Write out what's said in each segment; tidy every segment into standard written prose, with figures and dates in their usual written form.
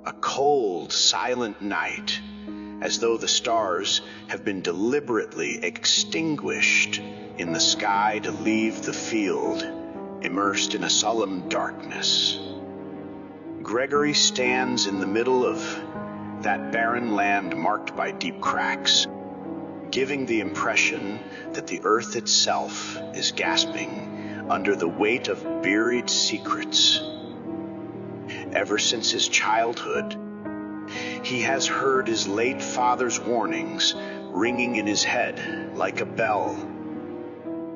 A cold, silent night, as though the stars have been deliberately extinguished in the sky to leave the field immersed in a solemn darkness. Gregory stands in the middle of that barren land marked by deep cracks, giving the impression that the earth itself is gasping under the weight of buried secrets. Ever since his childhood, he has heard his late father's warnings ringing in his head like a bell.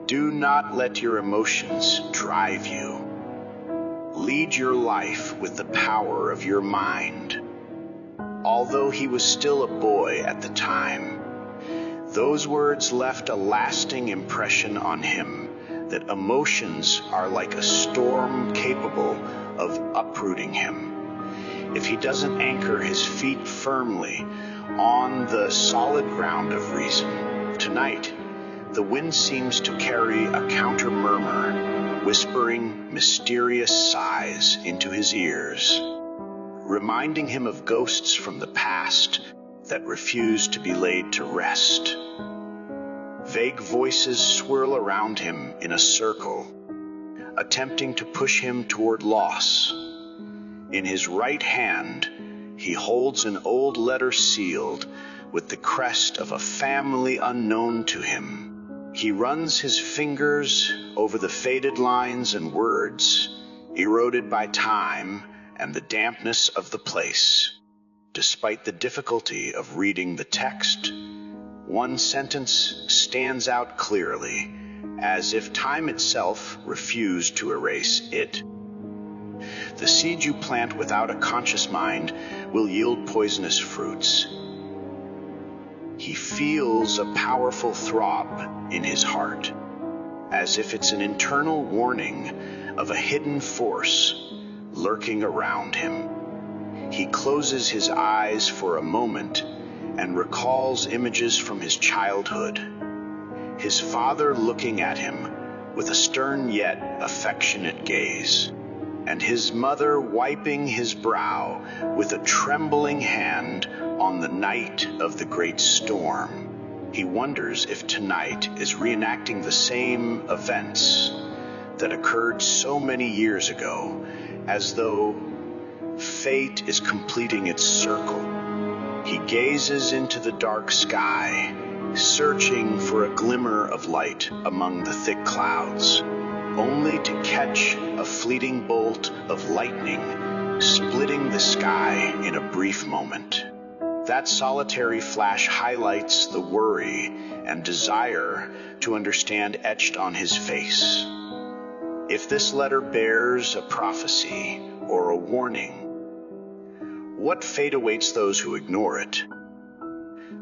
Do not let your emotions drive you. Lead your life with the power of your mind. Although he was still a boy at the time, those words left a lasting impression on him that emotions are like a storm capable of uprooting him. If he doesn't anchor his feet firmly on the solid ground of reason, tonight the wind seems to carry a counter murmur, whispering mysterious sighs into his ears, reminding him of ghosts from the past that refuse to be laid to rest. Vague voices swirl around him in a circle, attempting to push him toward loss. In his right hand, he holds an old letter sealed with the crest of a family unknown to him. He runs his fingers over the faded lines and words, eroded by time and the dampness of the place. Despite the difficulty of reading the text, one sentence stands out clearly, as if time itself refused to erase it. The seed you plant without a conscious mind will yield poisonous fruits. He feels a powerful throb in his heart, as if it's an internal warning of a hidden force lurking around him. He closes his eyes for a moment and recalls images from his childhood. His father looking at him with a stern yet affectionate gaze, and his mother wiping his brow with a trembling hand on the night of the great storm. He wonders if tonight is reenacting the same events that occurred so many years ago, as though fate is completing its circle. He gazes into the dark sky, searching for a glimmer of light among the thick clouds, only to catch a fleeting bolt of lightning splitting the sky in a brief moment. That solitary flash highlights the worry and desire to understand etched on his face. If this letter bears a prophecy or a warning, what fate awaits those who ignore it?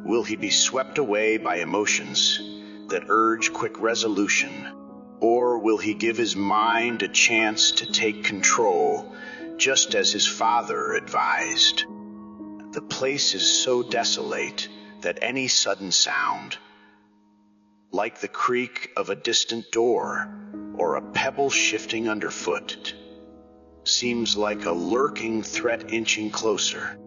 Will he be swept away by emotions that urge quick resolution? Or will he give his mind a chance to take control, just as his father advised? The place is so desolate that any sudden sound, like the creak of a distant door or a pebble shifting underfoot, seems like a lurking threat inching closer.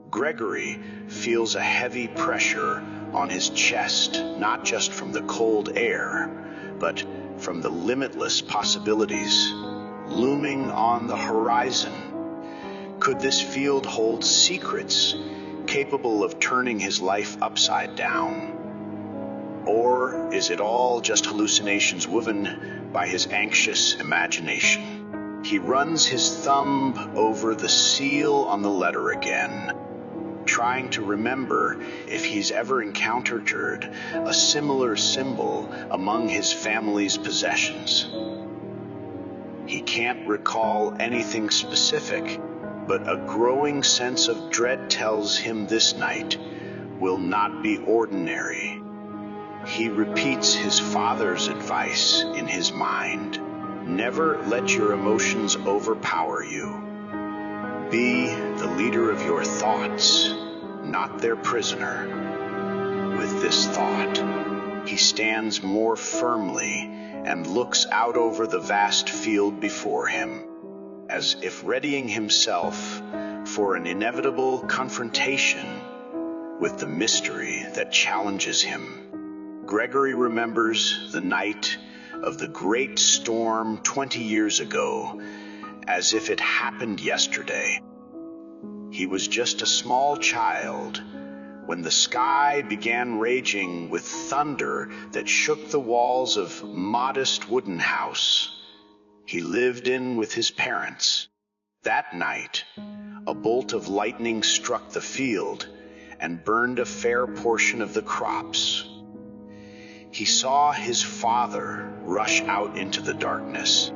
Gregory feels a heavy pressure on his chest, not just from the cold air, but from the limitless possibilities looming on the horizon. Could this field hold secrets capable of turning his life upside down? Or is it all just hallucinations woven by his anxious imagination? He runs his thumb over the seal on the letter again, trying to remember if he's ever encountered a similar symbol among his family's possessions. He can't recall anything specific, but a growing sense of dread tells him this night will not be ordinary. He repeats his father's advice in his mind. Never let your emotions overpower you. Be the leader of your thoughts, not their prisoner. With this thought, he stands more firmly and looks out over the vast field before him, as if readying himself for an inevitable confrontation with the mystery that challenges him. Gregory remembers the night of the great storm 20 years ago as if it happened yesterday. He was just a small child when the sky began raging with thunder that shook the walls of a modest wooden house he lived in with his parents. That night, a bolt of lightning struck the field and burned a fair portion of the crops. He saw his father rush out into the darkness,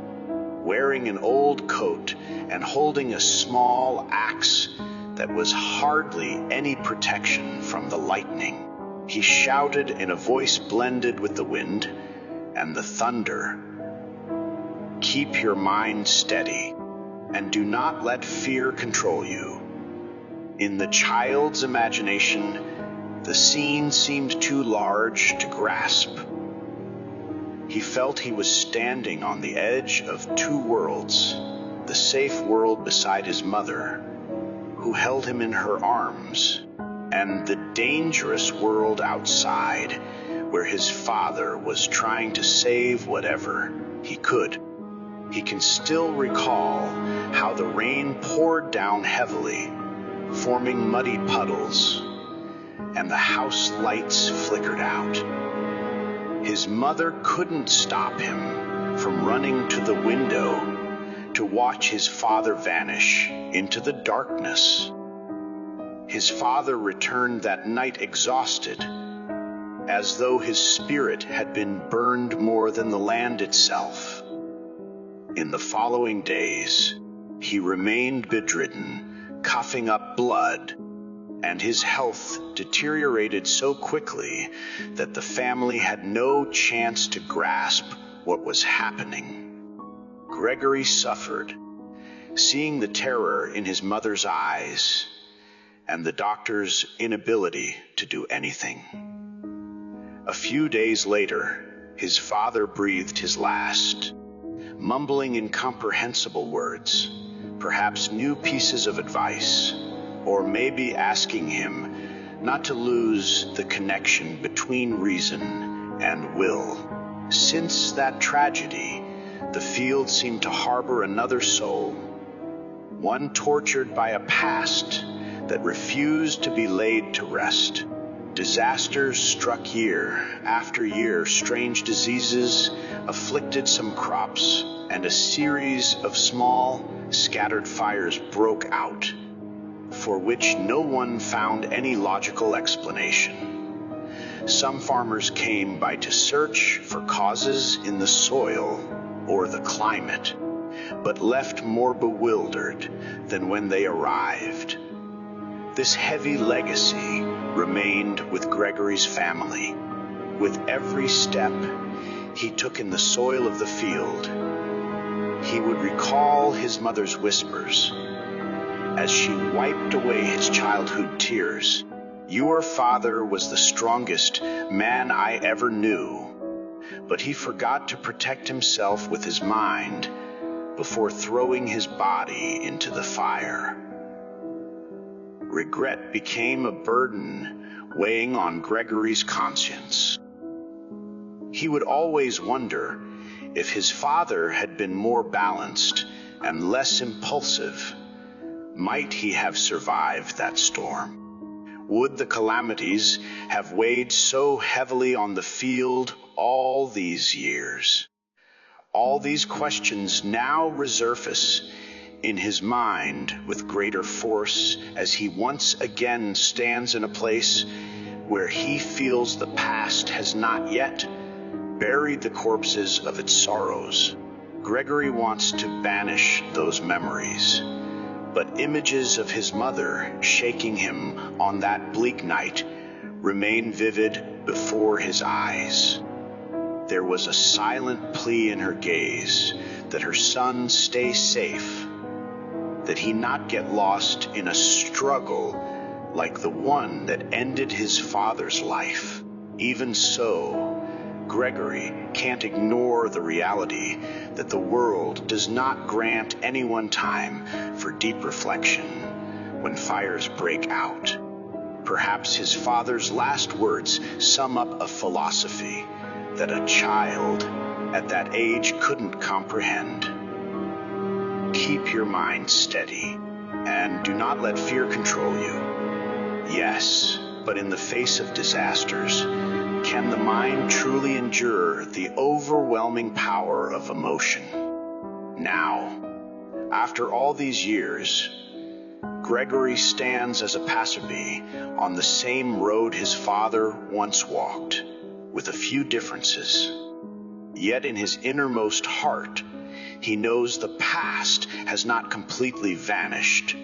wearing an old coat and holding a small axe that was hardly any protection from the lightning. He shouted in a voice blended with the wind and the thunder, "Keep your mind steady, and do not let fear control you." In the child's imagination, the scene seemed too large to grasp. He felt he was standing on the edge of two worlds, the safe world beside his mother, who held him in her arms, and the dangerous world outside, where his father was trying to save whatever he could. He can still recall how the rain poured down heavily, forming muddy puddles, and the house lights flickered out. His mother couldn't stop him from running to the window to watch his father vanish into the darkness. His father returned that night exhausted, as though his spirit had been burned more than the land itself. In the following days, he remained bedridden, coughing up blood, and his health deteriorated so quickly that the family had no chance to grasp what was happening. Gregory suffered, seeing the terror in his mother's eyes and the doctor's inability to do anything. A few days later, his father breathed his last, mumbling incomprehensible words, perhaps new pieces of advice, or maybe asking him not to lose the connection between reason and will. Since that tragedy, the field seemed to harbor another soul, one tortured by a past that refused to be laid to rest. Disasters struck year after year, strange diseases afflicted some crops, and a series of small, scattered fires broke out, for which no one found any logical explanation. Some farmers came by to search for causes in the soil or the climate, but left more bewildered than when they arrived. This heavy legacy remained with Gregory's family. With every step he took in the soil of the field, he would recall his mother's whispers as she wiped away his childhood tears. "Your father was the strongest man I ever knew, but he forgot to protect himself with his mind before throwing his body into the fire." Regret became a burden weighing on Gregory's conscience. He would always wonder if his father had been more balanced and less impulsive. Might he have survived that storm? Would the calamities have weighed so heavily on the field all these years? All these questions now resurface in his mind with greater force as he once again stands in a place where he feels the past has not yet buried the corpses of its sorrows. Gregory wants to banish those memories, but images of his mother shaking him on that bleak night remain vivid before his eyes. There was a silent plea in her gaze that her son stay safe, that he not get lost in a struggle like the one that ended his father's life. Even so, Gregory can't ignore the reality that the world does not grant anyone time for deep reflection, when fires break out. Perhaps his father's last words sum up a philosophy that a child at that age couldn't comprehend. Keep your mind steady, and do not let fear control you. Yes, but in the face of disasters, can the mind truly endure the overwhelming power of emotion? Now, after all these years, Gregory stands as a passerby on the same road his father once walked, with a few differences. Yet in his innermost heart, he knows the past has not completely vanished.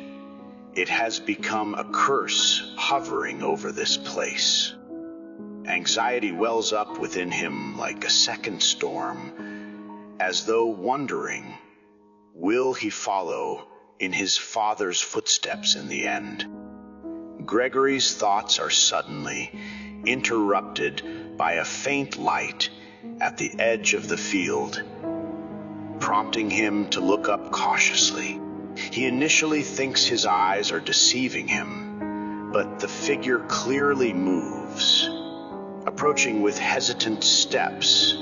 It has become a curse hovering over this place. Anxiety wells up within him like a second storm, as though wondering, will he follow in his father's footsteps in the end? Gregory's thoughts are suddenly interrupted by a faint light at the edge of the field, prompting him to look up cautiously. He initially thinks his eyes are deceiving him, but the figure clearly moves. Approaching with hesitant steps,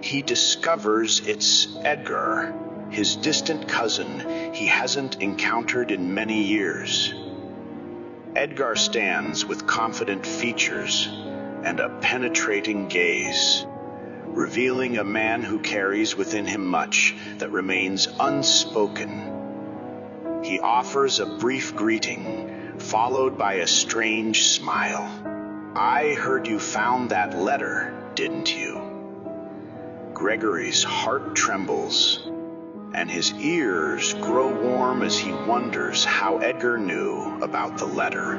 he discovers it's Edgar, his distant cousin he hasn't encountered in many years. Edgar stands with confident features and a penetrating gaze, revealing a man who carries within him much that remains unspoken. He offers a brief greeting, followed by a strange smile. "I heard you found that letter, didn't you?" Gregory's heart trembles, and his ears grow warm as he wonders how Edgar knew about the letter.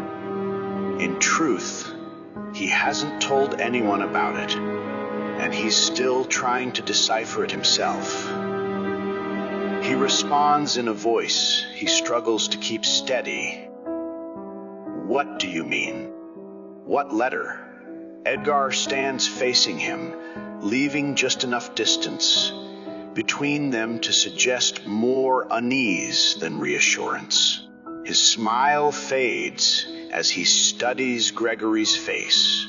In truth, he hasn't told anyone about it, and he's still trying to decipher it himself. He responds in a voice he struggles to keep steady. "What do you mean? What letter?" Edgar stands facing him, leaving just enough distance between them to suggest more unease than reassurance. His smile fades as he studies Gregory's face,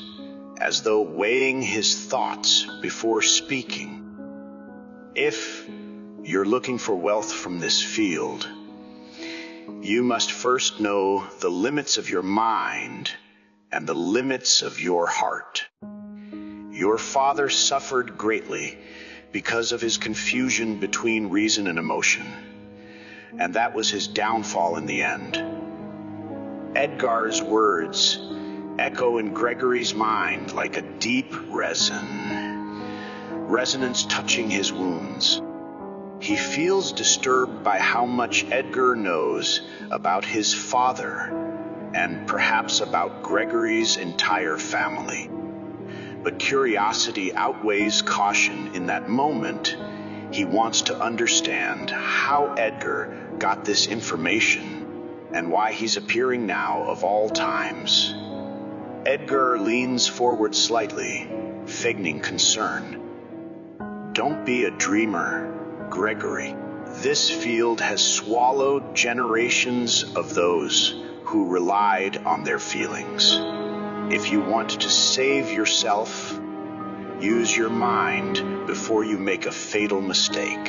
as though weighing his thoughts before speaking. "If you're looking for wealth from this field, you must first know the limits of your mind and the limits of your heart. Your father suffered greatly because of his confusion between reason and emotion, and that was his downfall in the end." Edgar's words echo in Gregory's mind like a deep resonance touching his wounds. He feels disturbed by how much Edgar knows about his father and perhaps about Gregory's entire family. But curiosity outweighs caution in that moment. He wants to understand how Edgar got this information and why he's appearing now of all times. Edgar leans forward slightly, feigning concern. "Don't be a dreamer, Gregory. This field has swallowed generations of those who relied on their feelings. If you want to save yourself, use your mind before you make a fatal mistake."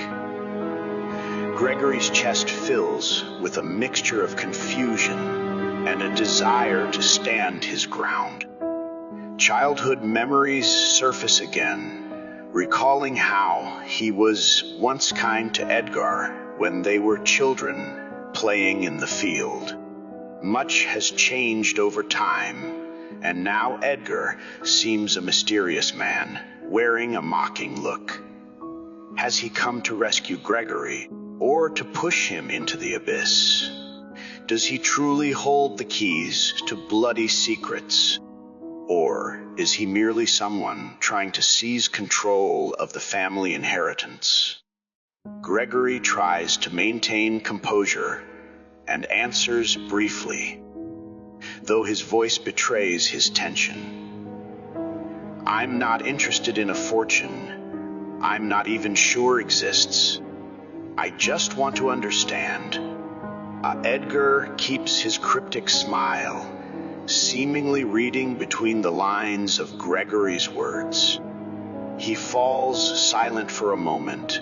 Gregory's chest fills with a mixture of confusion and a desire to stand his ground. Childhood memories surface again, recalling how he was once kind to Edgar when they were children playing in the field. Much has changed over time, and now Edgar seems a mysterious man, wearing a mocking look. Has he come to rescue Gregory, or to push him into the abyss? Does he truly hold the keys to bloody secrets? Or is he merely someone trying to seize control of the family inheritance? Gregory tries to maintain composure and answers briefly, though his voice betrays his tension. "I'm not interested in a fortune I'm not even sure exists. I just want to understand. Edgar keeps his cryptic smile, seemingly reading between the lines of Gregory's words. He falls silent for a moment,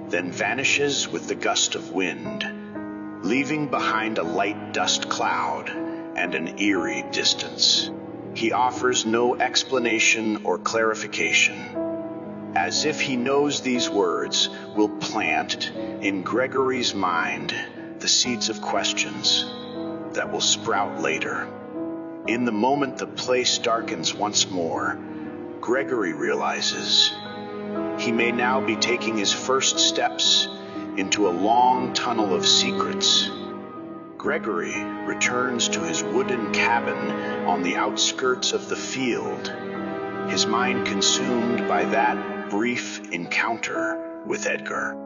then vanishes with the gust of wind, leaving behind a light dust cloud and an eerie distance. He offers no explanation or clarification, as if he knows these words will plant in Gregory's mind the seeds of questions that will sprout later. In the moment the place darkens once more, Gregory realizes he may now be taking his first steps into a long tunnel of secrets. Gregory returns to his wooden cabin on the outskirts of the field, his mind consumed by that brief encounter with Edgar.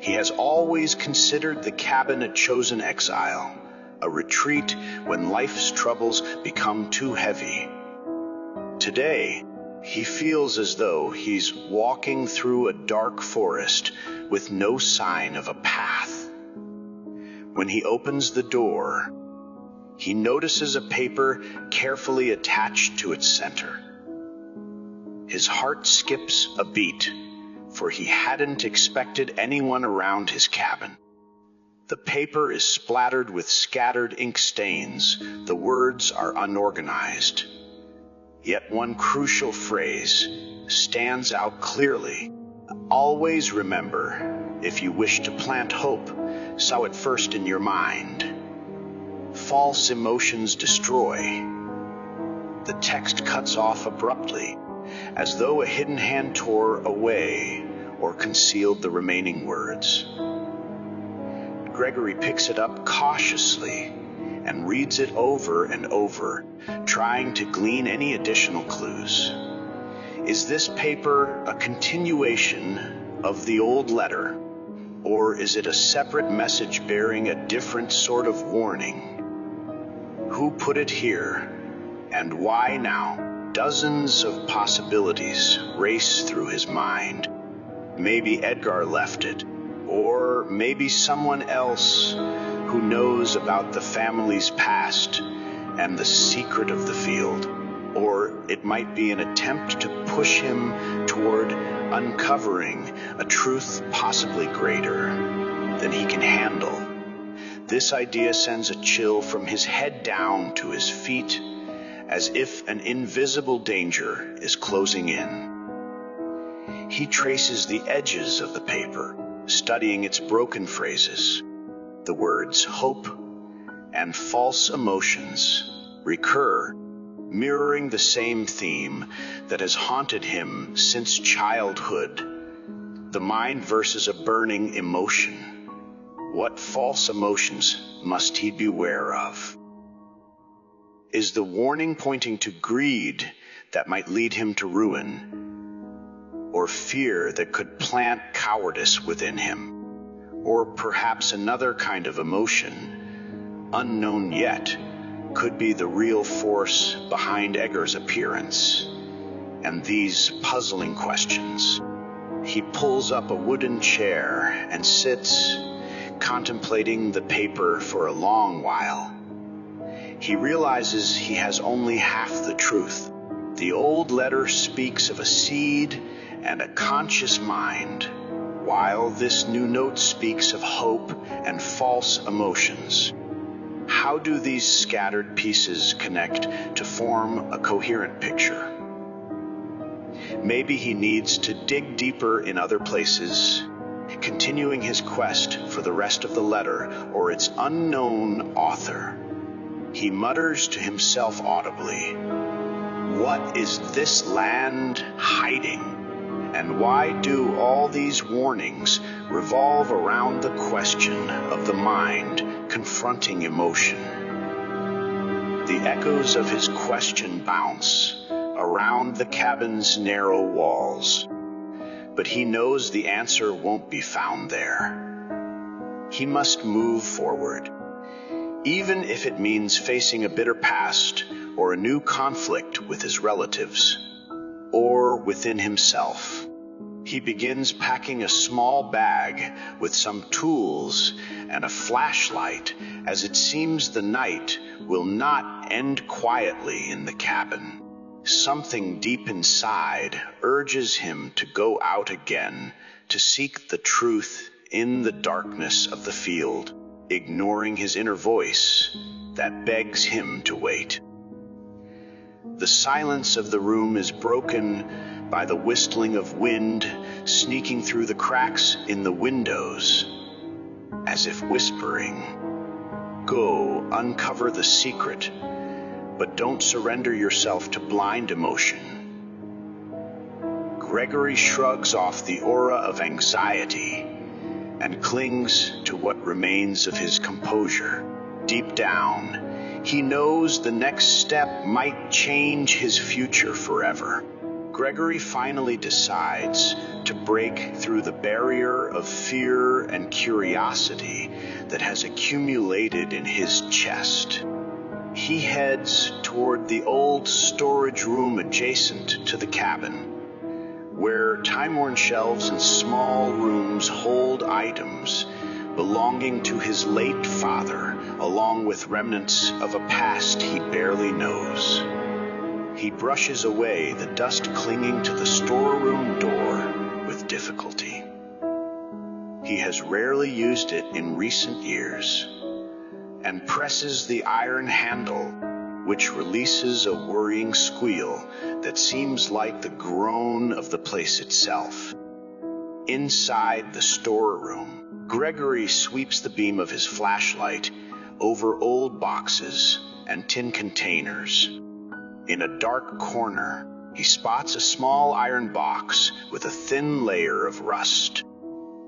He has always considered the cabin a chosen exile, a retreat when life's troubles become too heavy. Today, he feels as though he's walking through a dark forest with no sign of a path. When he opens the door, he notices a paper carefully attached to its center. His heart skips a beat, for he hadn't expected anyone around his cabin. The paper is splattered with scattered ink stains. The words are unorganized. Yet one crucial phrase stands out clearly. Always remember, if you wish to plant hope, sow it first in your mind. False emotions destroy. The text cuts off abruptly, as though a hidden hand tore away or concealed the remaining words. Gregory picks it up cautiously and reads it over and over, trying to glean any additional clues. Is this paper a continuation of the old letter, or is it a separate message bearing a different sort of warning? Who put it here, and why now? Dozens of possibilities race through his mind. Maybe Edgar left it, or maybe someone else who knows about the family's past and the secret of the field. Or it might be an attempt to push him toward uncovering a truth possibly greater than he can handle. This idea sends a chill from his head down to his feet, as if an invisible danger is closing in. He traces the edges of the paper, studying its broken phrases. The words hope and false emotions recur, mirroring the same theme that has haunted him since childhood. The mind versus a burning emotion. What false emotions must he beware of? Is the warning pointing to greed that might lead him to ruin, or fear that could plant cowardice within him? Or perhaps another kind of emotion, unknown yet, could be the real force behind Edgar's appearance and these puzzling questions. He pulls up a wooden chair and sits, contemplating the paper for a long while. He realizes he has only half the truth. The old letter speaks of a seed and a conscious mind, while this new note speaks of hope and false emotions. How do these scattered pieces connect to form a coherent picture? Maybe he needs to dig deeper in other places, continuing his quest for the rest of the letter or its unknown author. He mutters to himself audibly, "What is this land hiding? And why do all these warnings revolve around the question of the mind confronting emotion?" The echoes of his question bounce around the cabin's narrow walls, but he knows the answer won't be found there. He must move forward, even if it means facing a bitter past or a new conflict with his relatives or within himself. He begins packing a small bag with some tools and a flashlight, as it seems the night will not end quietly in the cabin. Something deep inside urges him to go out again to seek the truth in the darkness of the field, ignoring his inner voice that begs him to wait. The silence of the room is broken by the whistling of wind sneaking through the cracks in the windows, as if whispering, "Go, uncover the secret, but don't surrender yourself to blind emotion." Gregory shrugs off the aura of anxiety and clings to what remains of his composure. Deep down, he knows the next step might change his future forever. Gregory finally decides to break through the barrier of fear and curiosity that has accumulated in his chest. He heads toward the old storage room adjacent to the cabin, where time-worn shelves and small rooms hold items belonging to his late father, along with remnants of a past he barely knows. He brushes away the dust clinging to the storeroom door with difficulty. He has rarely used it in recent years, and presses the iron handle, which releases a worrying squeal that seems like the groan of the place itself. Inside the storeroom, Gregory sweeps the beam of his flashlight over old boxes and tin containers. In a dark corner, he spots a small iron box with a thin layer of rust.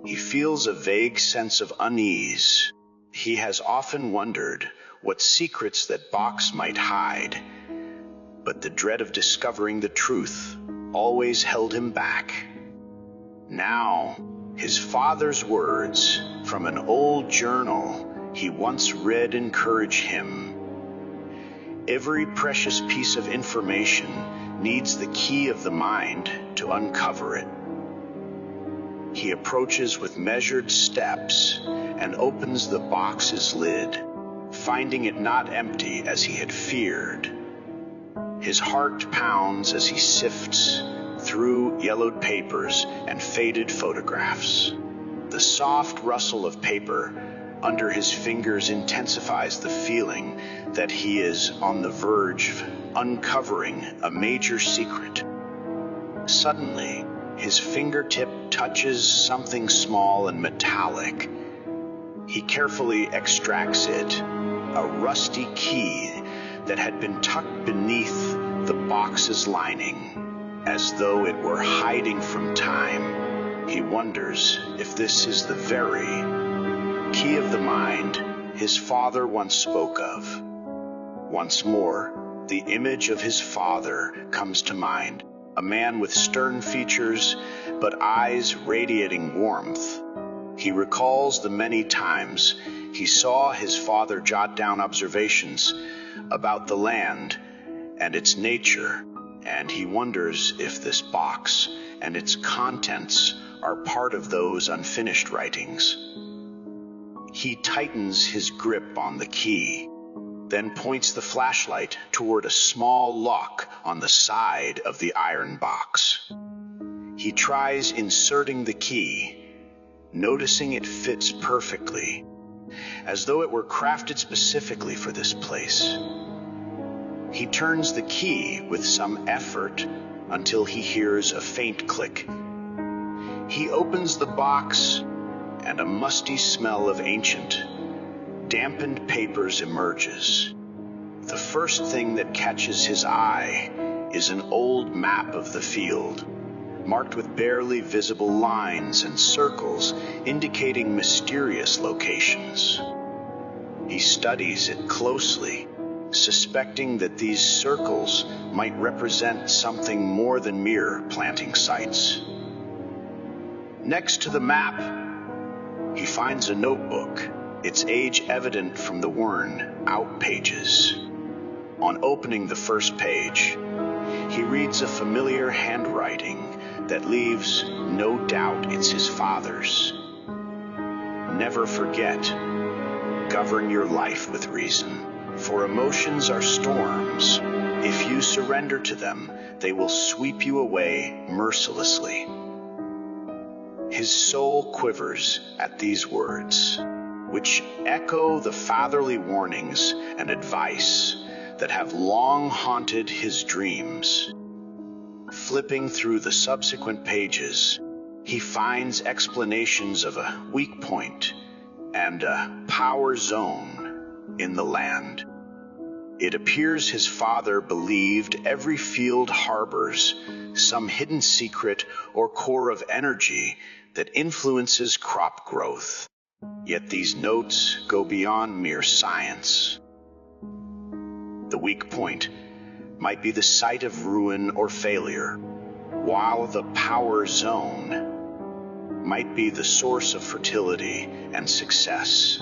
He feels a vague sense of unease. He has often wondered what secrets that box might hide, but the dread of discovering the truth always held him back. Now, his father's words from an old journal he once read encourage him. Every precious piece of information needs the key of the mind to uncover it. He approaches with measured steps and opens the box's lid, finding it not empty as he had feared. His heart pounds as he sifts through yellowed papers and faded photographs. The soft rustle of paper under his fingers intensifies the feeling that he is on the verge of uncovering a major secret. Suddenly, his fingertip touches something small and metallic. He carefully extracts it, a rusty key that had been tucked beneath the box's lining, as though it were hiding from time. He wonders if this is the very key of the mind his father once spoke of. Once more, the image of his father comes to mind, a man with stern features but eyes radiating warmth. He recalls the many times he saw his father jot down observations about the land and its nature, and he wonders if this box and its contents are part of those unfinished writings. He tightens his grip on the key, then points the flashlight toward a small lock on the side of the iron box. He tries inserting the key, noticing it fits perfectly, as though it were crafted specifically for this place. He turns the key with some effort until he hears a faint click. He opens the box, and a musty smell of ancient, dampened papers emerges. The first thing that catches his eye is an old map of the field, marked with barely visible lines and circles indicating mysterious locations. He studies it closely, suspecting that these circles might represent something more than mere planting sites. Next to the map, he finds a notebook, its age evident from the worn-out pages. On opening the first page, he reads a familiar handwriting that leaves no doubt it's his father's. Never forget, govern your life with reason, for emotions are storms. If you surrender to them, they will sweep you away mercilessly. His soul quivers at these words, which echo the fatherly warnings and advice that have long haunted his dreams. Flipping through the subsequent pages, he finds explanations of a weak point and a power zone in the land. It appears his father believed every field harbors some hidden secret or core of energy that influences crop growth. Yet these notes go beyond mere science. The weak point might be the site of ruin or failure, while the power zone might be the source of fertility and success.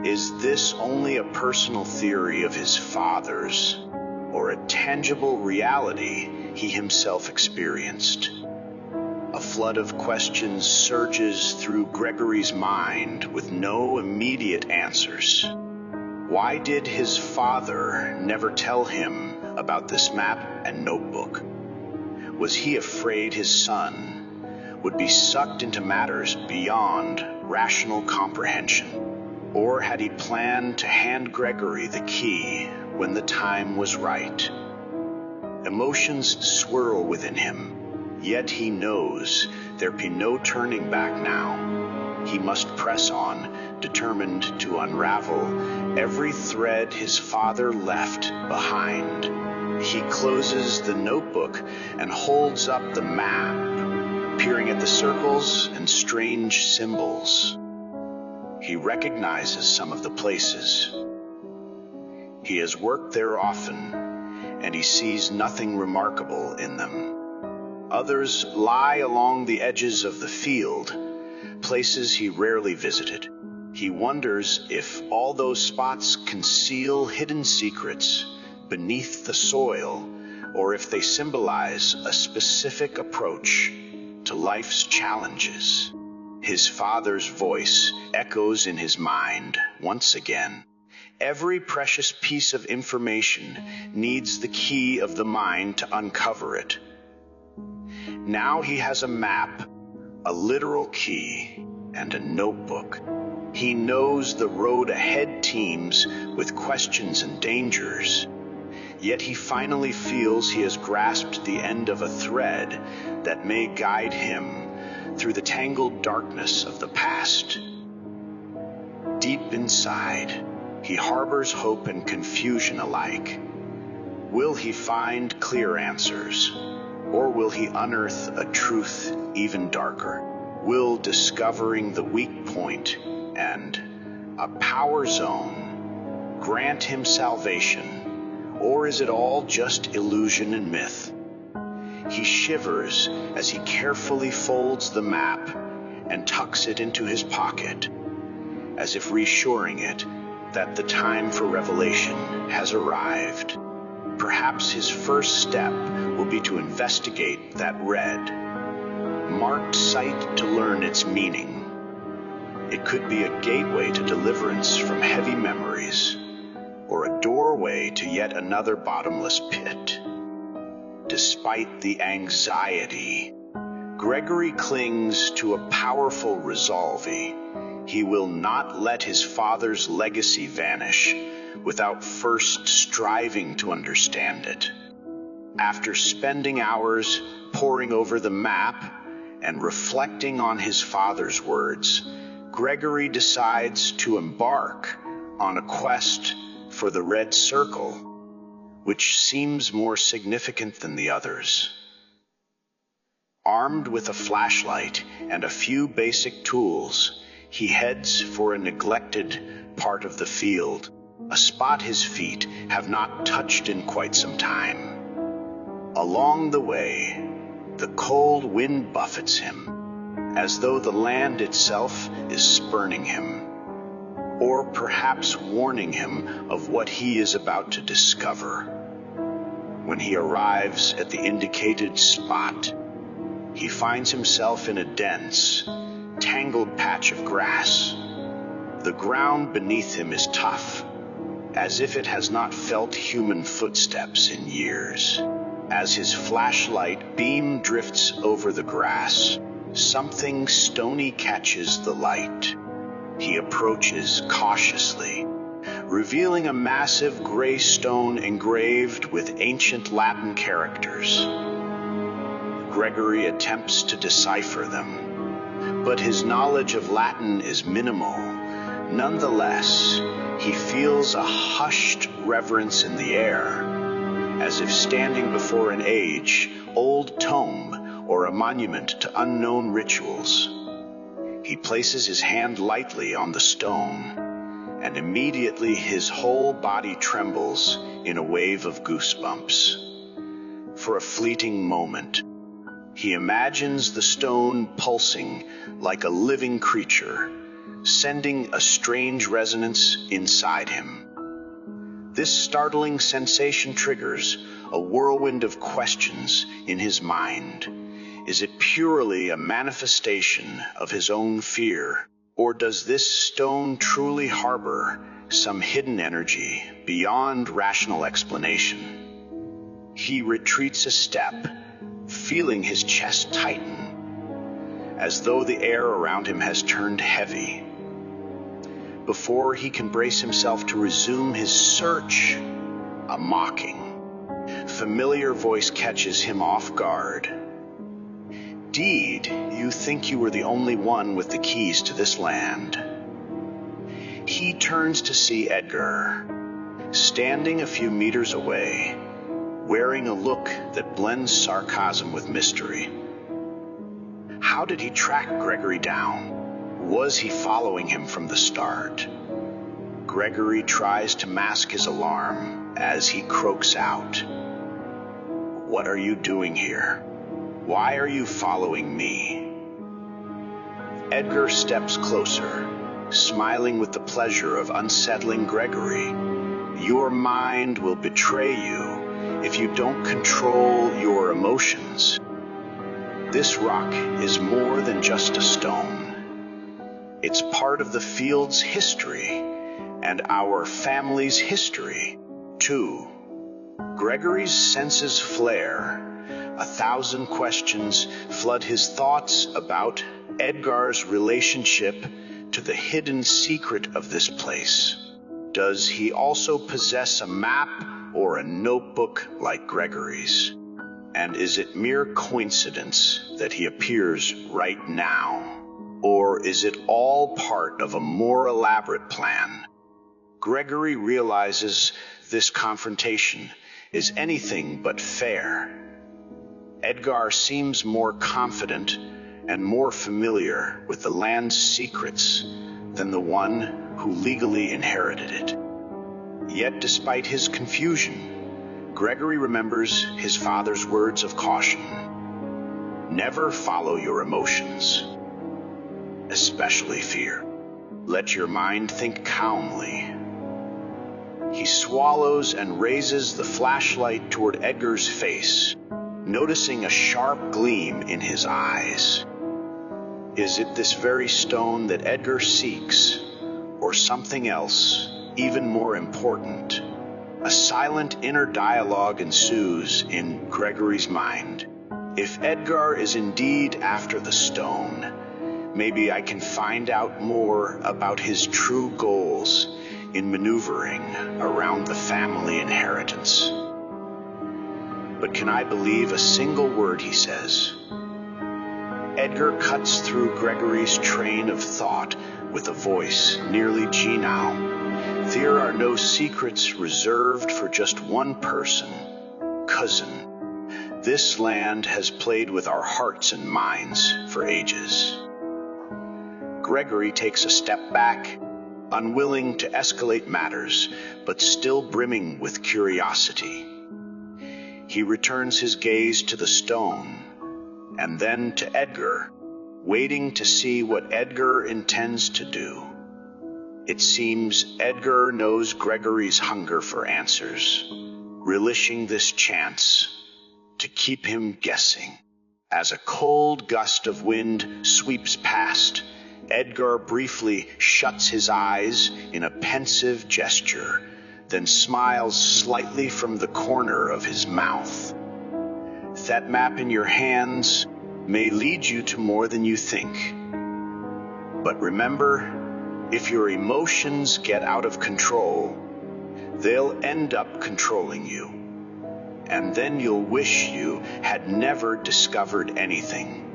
Is this only a personal theory of his father's, or a tangible reality he himself experienced? A flood of questions surges through Gregory's mind with no immediate answers. Why did his father never tell him about this map and notebook? Was he afraid his son would be sucked into matters beyond rational comprehension? Or had he planned to hand Gregory the key when the time was right? Emotions swirl within him, yet he knows there be no turning back now. He must press on, determined to unravel every thread his father left behind. He closes the notebook and holds up the map, peering at the circles and strange symbols. He recognizes some of the places. He has worked there often, and he sees nothing remarkable in them. Others lie along the edges of the field, places he rarely visited. He wonders if all those spots conceal hidden secrets beneath the soil, or if they symbolize a specific approach to life's challenges. His father's voice echoes in his mind once again. Every precious piece of information needs the key of the mind to uncover it. Now he has a map, a literal key, and a notebook. He knows the road ahead teems with questions and dangers. Yet he finally feels he has grasped the end of a thread that may guide him through the tangled darkness of the past. Deep inside, he harbors hope and confusion alike. Will he find clear answers, or will he unearth a truth even darker? Will discovering the weak point and a power zone grant him salvation, or is it all just illusion and myth? He shivers as he carefully folds the map and tucks it into his pocket, as if reassuring it that the time for revelation has arrived. Perhaps his first step will be to investigate that red, marked site to learn its meaning. It could be a gateway to deliverance from heavy memories, or a doorway to yet another bottomless pit. Despite the anxiety, Gregory clings to a powerful resolve. He will not let his father's legacy vanish without first striving to understand it. After spending hours poring over the map and reflecting on his father's words, Gregory decides to embark on a quest for the red circle, which seems more significant than the others. Armed with a flashlight and a few basic tools, he heads for a neglected part of the field, a spot his feet have not touched in quite some time. Along the way, the cold wind buffets him, as though the land itself is spurning him, or perhaps warning him of what he is about to discover. When he arrives at the indicated spot, he finds himself in a dense, tangled patch of grass. The ground beneath him is tough, as if it has not felt human footsteps in years. As his flashlight beam drifts over the grass, something stony catches the light. He approaches cautiously, revealing a massive gray stone engraved with ancient Latin characters. Gregory attempts to decipher them, but his knowledge of Latin is minimal. Nonetheless, he feels a hushed reverence in the air, as if standing before an age-old tome or a monument to unknown rituals. He places his hand lightly on the stone, and immediately his whole body trembles in a wave of goosebumps. For a fleeting moment, he imagines the stone pulsing like a living creature, sending a strange resonance inside him. This startling sensation triggers a whirlwind of questions in his mind. Is it purely a manifestation of his own fear, or does this stone truly harbor some hidden energy beyond rational explanation? He retreats a step, feeling his chest tighten, as though the air around him has turned heavy. Before he can brace himself to resume his search, a mocking, familiar voice catches him off guard. "Indeed, you think you were the only one with the keys to this land." He turns to see Edgar, standing a few meters away, wearing a look that blends sarcasm with mystery. How did he track Gregory down? Was he following him from the start? Gregory tries to mask his alarm as he croaks out, "What are you doing here? Why are you following me?" Edgar steps closer, smiling with the pleasure of unsettling Gregory. "Your mind will betray you if you don't control your emotions. This rock is more than just a stone. It's part of the field's history, and our family's history, too." Gregory's senses flare. 1,000 questions flood his thoughts about Edgar's relationship to the hidden secret of this place. Does he also possess a map or a notebook like Gregory's? And is it mere coincidence that he appears right now? Or is it all part of a more elaborate plan? Gregory realizes this confrontation is anything but fair. Edgar seems more confident and more familiar with the land's secrets than the one who legally inherited it. Yet despite his confusion, Gregory remembers his father's words of caution. Never follow your emotions, especially fear. Let your mind think calmly. He swallows and raises the flashlight toward Edgar's face, noticing a sharp gleam in his eyes. Is it this very stone that Edgar seeks, or something else even more important? A silent inner dialogue ensues in Gregory's mind. If Edgar is indeed after the stone, maybe I can find out more about his true goals in maneuvering around the family inheritance. But can I believe a single word he says? Edgar cuts through Gregory's train of thought with a voice nearly genial. There are no secrets reserved for just one person, cousin. This land has played with our hearts and minds for ages. Gregory takes a step back, unwilling to escalate matters, but still brimming with curiosity. He returns his gaze to the stone, and then to Edgar, waiting to see what Edgar intends to do. It seems Edgar knows Gregory's hunger for answers, relishing this chance to keep him guessing. As a cold gust of wind sweeps past, Edgar briefly shuts his eyes in a pensive gesture, then smiles slightly from the corner of his mouth. That map in your hands may lead you to more than you think. But remember, if your emotions get out of control, they'll end up controlling you. And then you'll wish you had never discovered anything.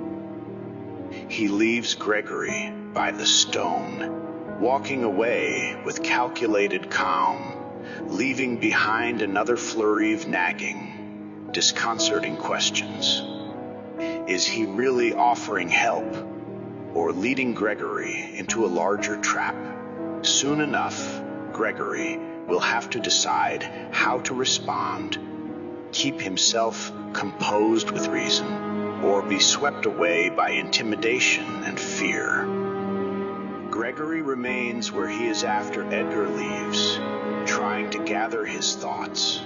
He leaves Gregory by the stone, walking away with calculated calm, leaving behind another flurry of nagging, disconcerting questions. Is he really offering help, or leading Gregory into a larger trap? Soon enough, Gregory will have to decide how to respond, keep himself composed with reason, or be swept away by intimidation and fear. Gregory remains where he is after Edgar leaves, trying to gather his thoughts.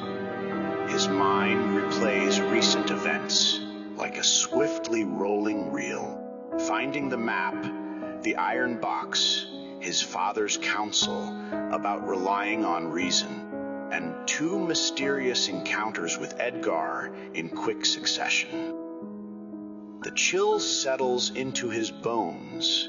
His mind replays recent events like a swiftly rolling reel, finding the map, the iron box, his father's counsel about relying on reason, and two mysterious encounters with Edgar in quick succession. The chill settles into his bones,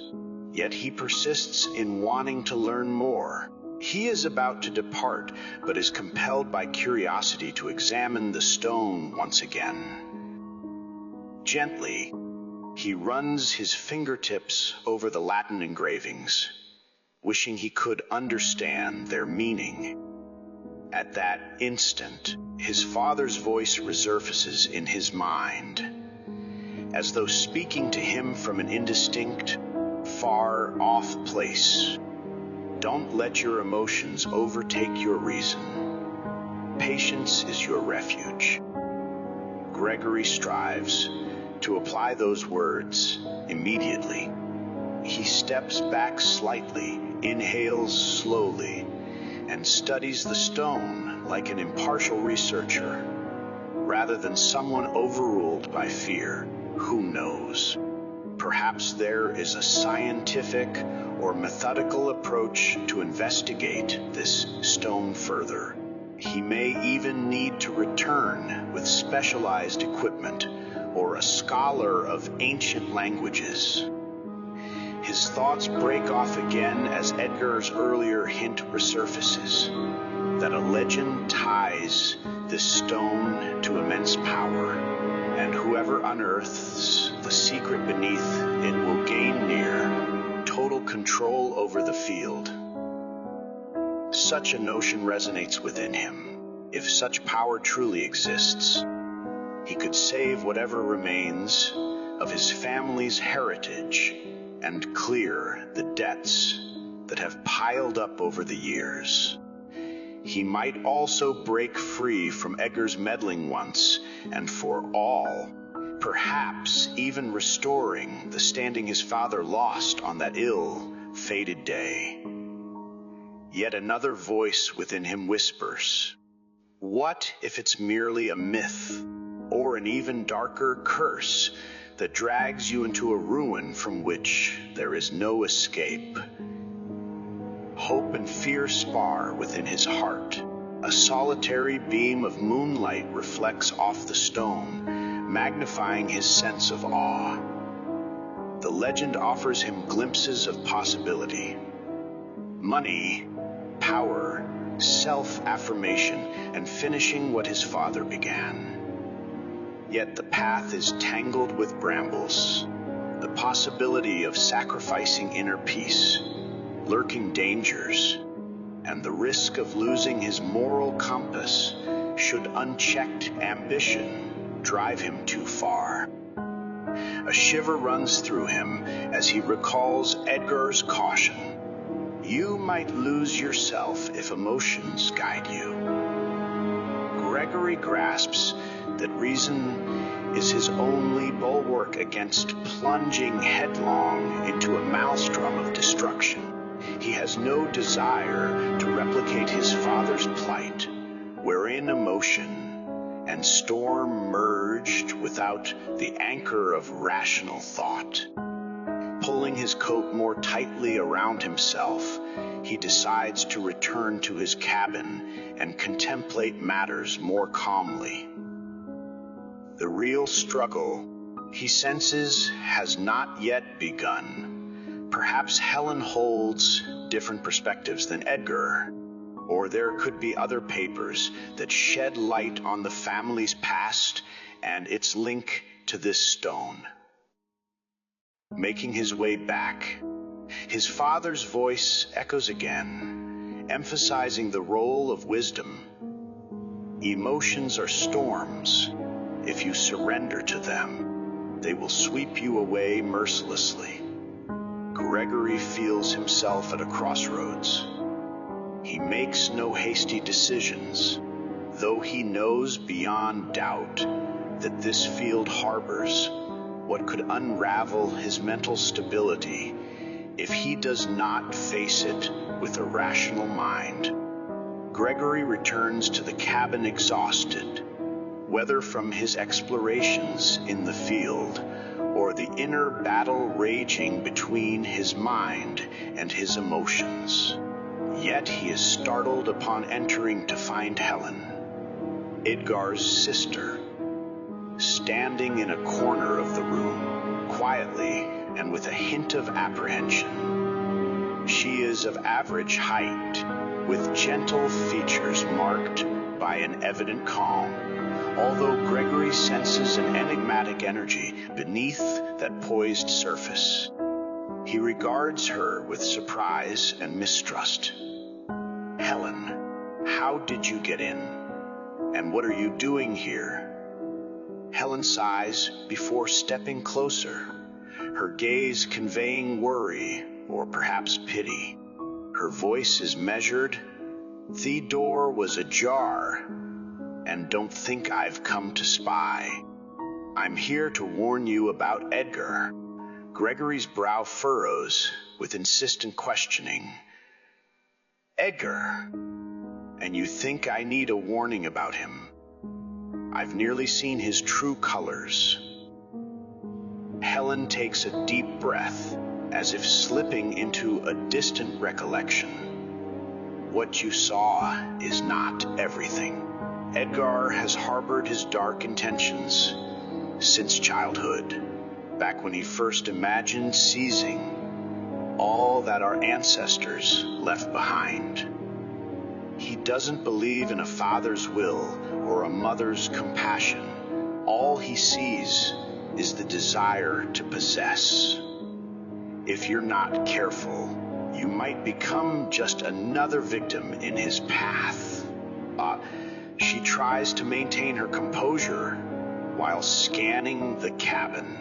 yet he persists in wanting to learn more. He is about to depart, but is compelled by curiosity to examine the stone once again. Gently, he runs his fingertips over the Latin engravings, wishing he could understand their meaning. At that instant, his father's voice resurfaces in his mind, as though speaking to him from an indistinct, far-off place. Don't let your emotions overtake your reason. Patience is your refuge. Gregory strives to apply those words immediately. He steps back slightly, inhales slowly, and studies the stone like an impartial researcher, rather than someone overruled by fear. Who knows? Perhaps there is a scientific or methodical approach to investigate this stone further. He may even need to return with specialized equipment or a scholar of ancient languages. His thoughts break off again as Edgar's earlier hint resurfaces, that a legend ties this stone to immense power, and whoever unearths the secret beneath it will gain near total control over the field. Such a notion resonates within him. If such power truly exists, he could save whatever remains of his family's heritage and clear the debts that have piled up over the years. He might also break free from Edgar's meddling once and for all, perhaps even restoring the standing his father lost on that ill-fated day. Yet another voice within him whispers, what if it's merely a myth, or an even darker curse that drags you into a ruin from which there is no escape? Hope and fear spar within his heart. A solitary beam of moonlight reflects off the stone, magnifying his sense of awe. The legend offers him glimpses of possibility. Money, power, self-affirmation, and finishing what his father began. Yet the path is tangled with brambles. The possibility of sacrificing inner peace, lurking dangers, and the risk of losing his moral compass should unchecked ambition drive him too far. A shiver runs through him as he recalls Edgar's caution. You might lose yourself if emotions guide you. Gregory grasps that reason is his only bulwark against plunging headlong into a maelstrom of destruction. He has no desire to replicate his father's plight, wherein emotion and storm merged without the anchor of rational thought. Pulling his coat more tightly around himself, he decides to return to his cabin and contemplate matters more calmly. The real struggle, he senses, has not yet begun. Perhaps Helen holds different perspectives than Edgar, or there could be other papers that shed light on the family's past and its link to this stone. Making his way back, his father's voice echoes again, emphasizing the role of wisdom. Emotions are storms. If you surrender to them, they will sweep you away mercilessly. Gregory feels himself at a crossroads. He makes no hasty decisions, though he knows beyond doubt that this field harbors what could unravel his mental stability if he does not face it with a rational mind. Gregory returns to the cabin exhausted, whether from his explorations in the field or the inner battle raging between his mind and his emotions. Yet he is startled upon entering to find Helen, Edgar's sister, standing in a corner of the room, quietly and with a hint of apprehension. She is of average height, with gentle features marked by an evident calm, although Gregory senses an enigmatic energy beneath that poised surface. He regards her with surprise and mistrust. Helen, how did you get in? And what are you doing here? Helen sighs before stepping closer, her gaze conveying worry or perhaps pity. Her voice is measured. The door was ajar, and don't think I've come to spy. I'm here to warn you about Edgar. Gregory's brow furrows with insistent questioning. Edgar, and you think I need a warning about him? I've nearly seen his true colors. Helen takes a deep breath, as if slipping into a distant recollection. What you saw is not everything. Edgar has harbored his dark intentions since childhood, back when he first imagined seizing all that our ancestors left behind. He doesn't believe in a father's will or a mother's compassion. All he sees is the desire to possess. If you're not careful, you might become just another victim in his path. She tries to maintain her composure while scanning the cabin.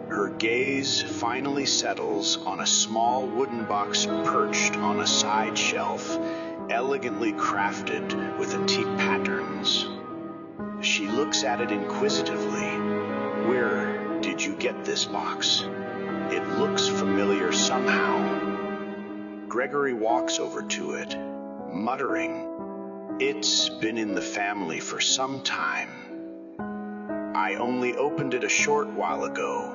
Her gaze finally settles on a small wooden box perched on a side shelf, elegantly crafted with antique patterns. She looks at it inquisitively. Where did you get this box? It looks familiar somehow. Gregory walks over to it, muttering, "It's been in the family for some time. I only opened it a short while ago.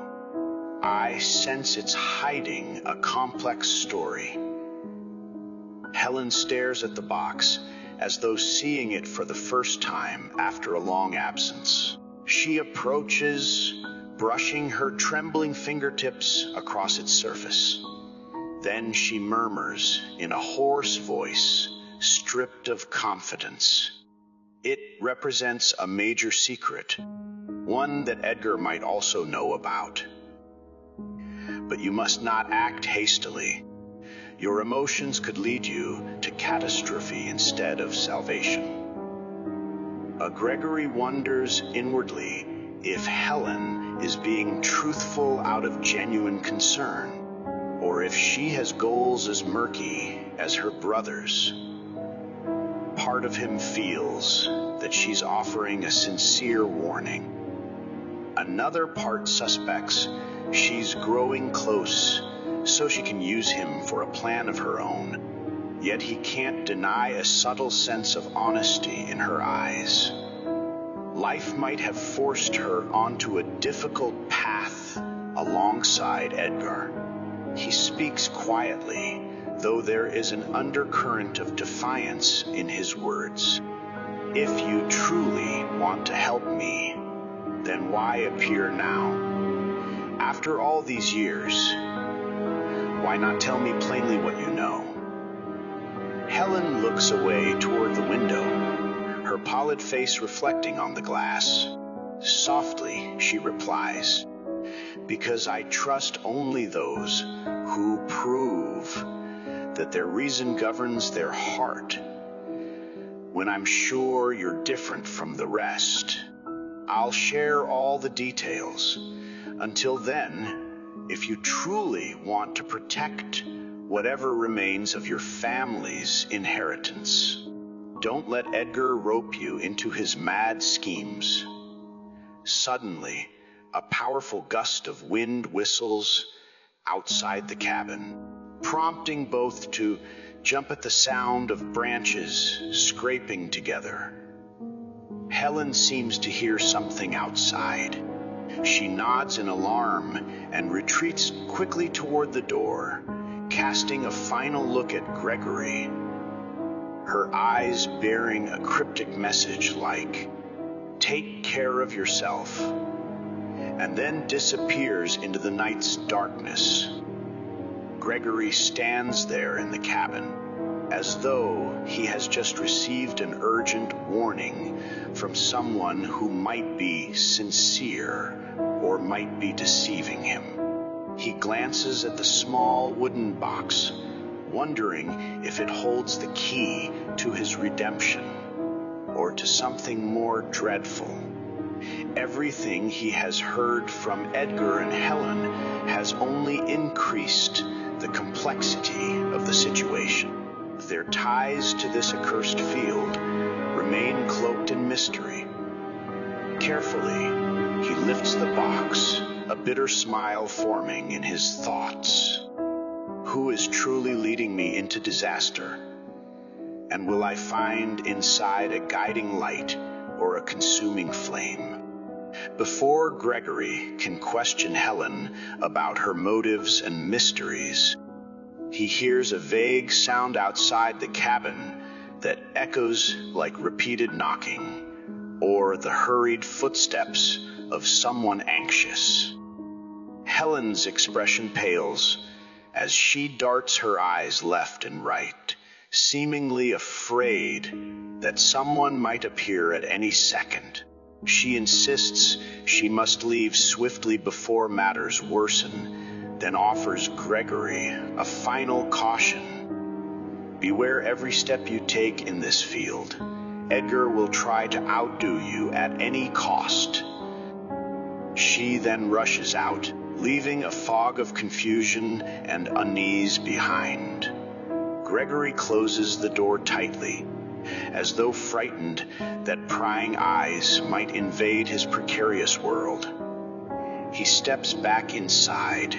I sense it's hiding a complex story." Helen stares at the box as though seeing it for the first time after a long absence. She approaches, brushing her trembling fingertips across its surface. Then she murmurs in a hoarse voice, stripped of confidence. It represents a major secret, one that Edgar might also know about. But you must not act hastily. Your emotions could lead you to catastrophe instead of salvation. Gregory wonders inwardly if Helen is being truthful out of genuine concern, or if she has goals as murky as her brother's. Part of him feels that she's offering a sincere warning. Another part suspects she's growing close so she can use him for a plan of her own. Yet he can't deny a subtle sense of honesty in her eyes. Life might have forced her onto a difficult path alongside Edgar. He speaks quietly, though there is an undercurrent of defiance in his words. If you truly want to help me, then why appear now? After all these years, why not tell me plainly what you know? Helen looks away toward the window, her pallid face reflecting on the glass. Softly, she replies, "Because I trust only those who prove that their reason governs their heart. When I'm sure you're different from the rest, I'll share all the details. Until then, if you truly want to protect whatever remains of your family's inheritance, don't let Edgar rope you into his mad schemes." Suddenly, a powerful gust of wind whistles outside the cabin, prompting both to jump at the sound of branches scraping together. Helen seems to hear something outside. She nods in alarm and retreats quickly toward the door, casting a final look at Gregory, her eyes bearing a cryptic message like, "Take care of yourself," and then disappears into the night's darkness. Gregory stands there in the cabin, as though he has just received an urgent warning from someone who might be sincere or might be deceiving him. He glances at the small wooden box, wondering if it holds the key to his redemption or to something more dreadful. Everything he has heard from Edgar and Helen has only increased the complexity of the situation. Their ties to this accursed field remain cloaked in mystery. Carefully, he lifts the box, a bitter smile forming in his thoughts. Who is truly leading me into disaster? And will I find inside a guiding light or a consuming flame? Before Gregory can question Helen about her motives and mysteries, he hears a vague sound outside the cabin that echoes like repeated knocking or the hurried footsteps of someone anxious. Helen's expression pales as she darts her eyes left and right, seemingly afraid that someone might appear at any second. She insists she must leave swiftly before matters worsen, then offers Gregory a final caution. Beware every step you take in this field. Edgar will try to outdo you at any cost. She then rushes out, leaving a fog of confusion and unease behind. Gregory closes the door tightly, as though frightened that prying eyes might invade his precarious world. He steps back inside,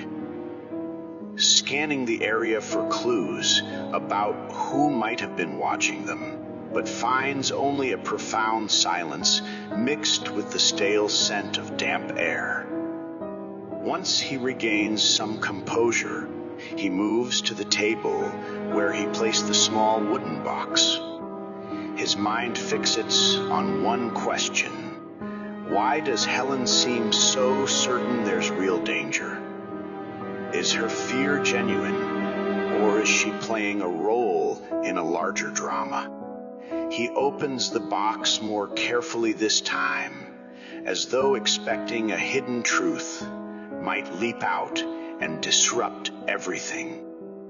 scanning the area for clues about who might have been watching them, but finds only a profound silence mixed with the stale scent of damp air. Once he regains some composure, he moves to the table where he placed the small wooden box. His mind fixates on one question. Why does Helen seem so certain there's real danger? Is her fear genuine, or is she playing a role in a larger drama? He opens the box more carefully this time, as though expecting a hidden truth might leap out and disrupt everything.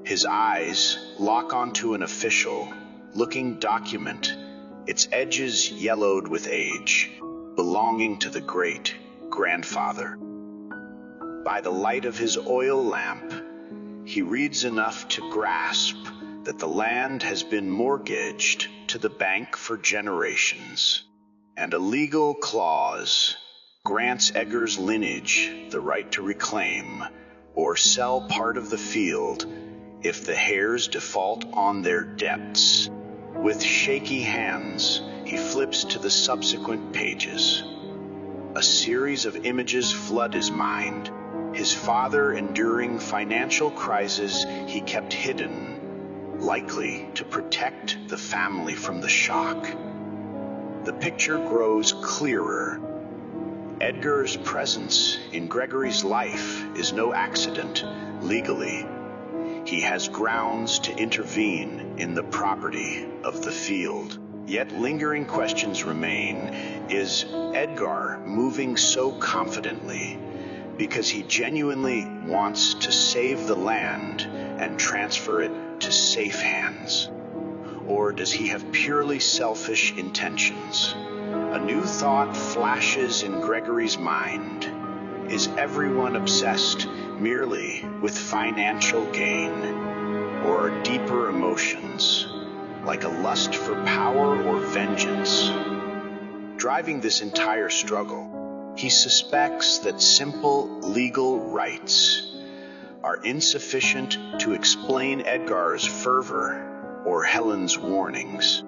His eyes lock onto an official-looking document, its edges yellowed with age, belonging to the great-grandfather. By the light of his oil lamp, he reads enough to grasp that the land has been mortgaged to the bank for generations, and a legal clause grants Edgar's lineage the right to reclaim or sell part of the field if the heirs default on their debts. With shaky hands, he flips flips to the subsequent pages. A series of images flood his mind. His father enduring financial crisis he kept hidden, likely to protect the family from the shock. The picture grows clearer. Edgar's presence in Gregory's life is no accident, legally. He has grounds to intervene in the property of the field. Yet lingering questions remain. Is Edgar moving so confidently because he genuinely wants to save the land and transfer it to safe hands? Or does he have purely selfish intentions? A new thought flashes in Gregory's mind. Is everyone obsessed merely with financial gain, or are deeper emotions, like a lust for power or vengeance, driving this entire struggle? He suspects that simple legal rights are insufficient to explain Edgar's fervor or Helen's warnings.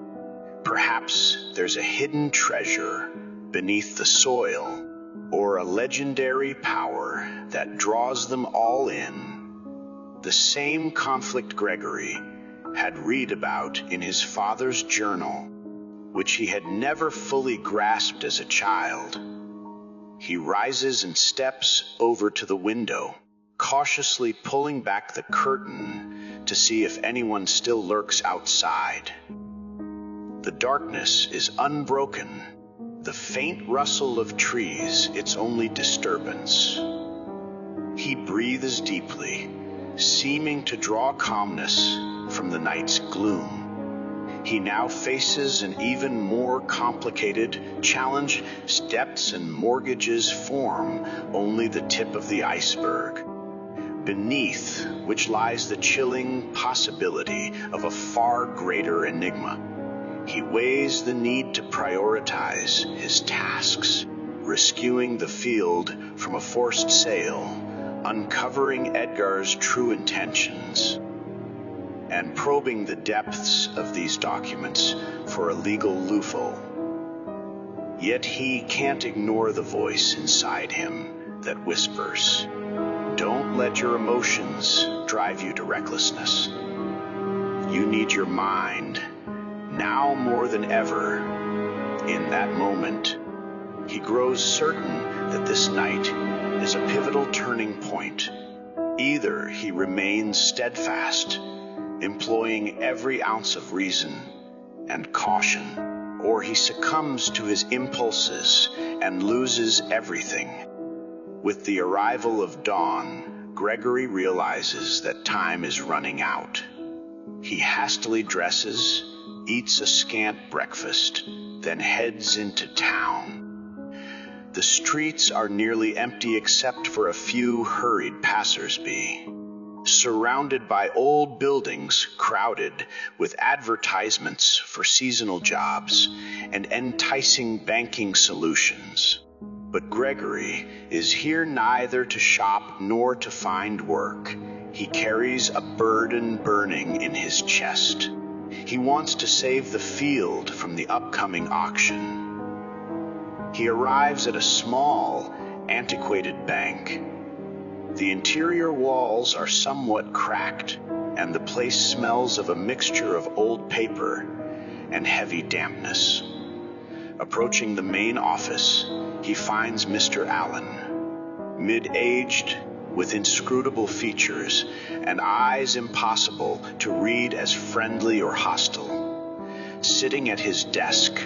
Perhaps there's a hidden treasure beneath the soil, or a legendary power that draws them all in. The same conflict Gregory had read about in his father's journal, which he had never fully grasped as a child. He rises and steps over to the window, cautiously pulling back the curtain to see if anyone still lurks outside. The darkness is unbroken. The faint rustle of trees, its only disturbance. He breathes deeply, seeming to draw calmness from the night's gloom. He now faces an even more complicated challenge. Debts and mortgages form only the tip of the iceberg, beneath which lies the chilling possibility of a far greater enigma. He weighs the need to prioritize his tasks, rescuing the field from a forced sale, uncovering Edgar's true intentions, and probing the depths of these documents for a legal loophole. Yet he can't ignore the voice inside him that whispers, "Don't let your emotions drive you to recklessness. You need your mind, now more than ever." In that moment, he grows certain that this night is a pivotal turning point. Either he remains steadfast, employing every ounce of reason and caution, or he succumbs to his impulses and loses everything. With the arrival of dawn, Gregory realizes that time is running out. He hastily dresses, eats a scant breakfast, then heads into town. The streets are nearly empty except for a few hurried passers-by, surrounded by old buildings crowded with advertisements for seasonal jobs and enticing banking solutions. But Gregory is here neither to shop nor to find work. He carries a burden burning in his chest. He wants to save the field from the upcoming auction. He arrives at a small, antiquated bank. The interior walls are somewhat cracked, and the place smells of a mixture of old paper and heavy dampness. Approaching the main office, he finds Mr. Allen, mid-aged, with inscrutable features and eyes impossible to read as friendly or hostile. Sitting at his desk,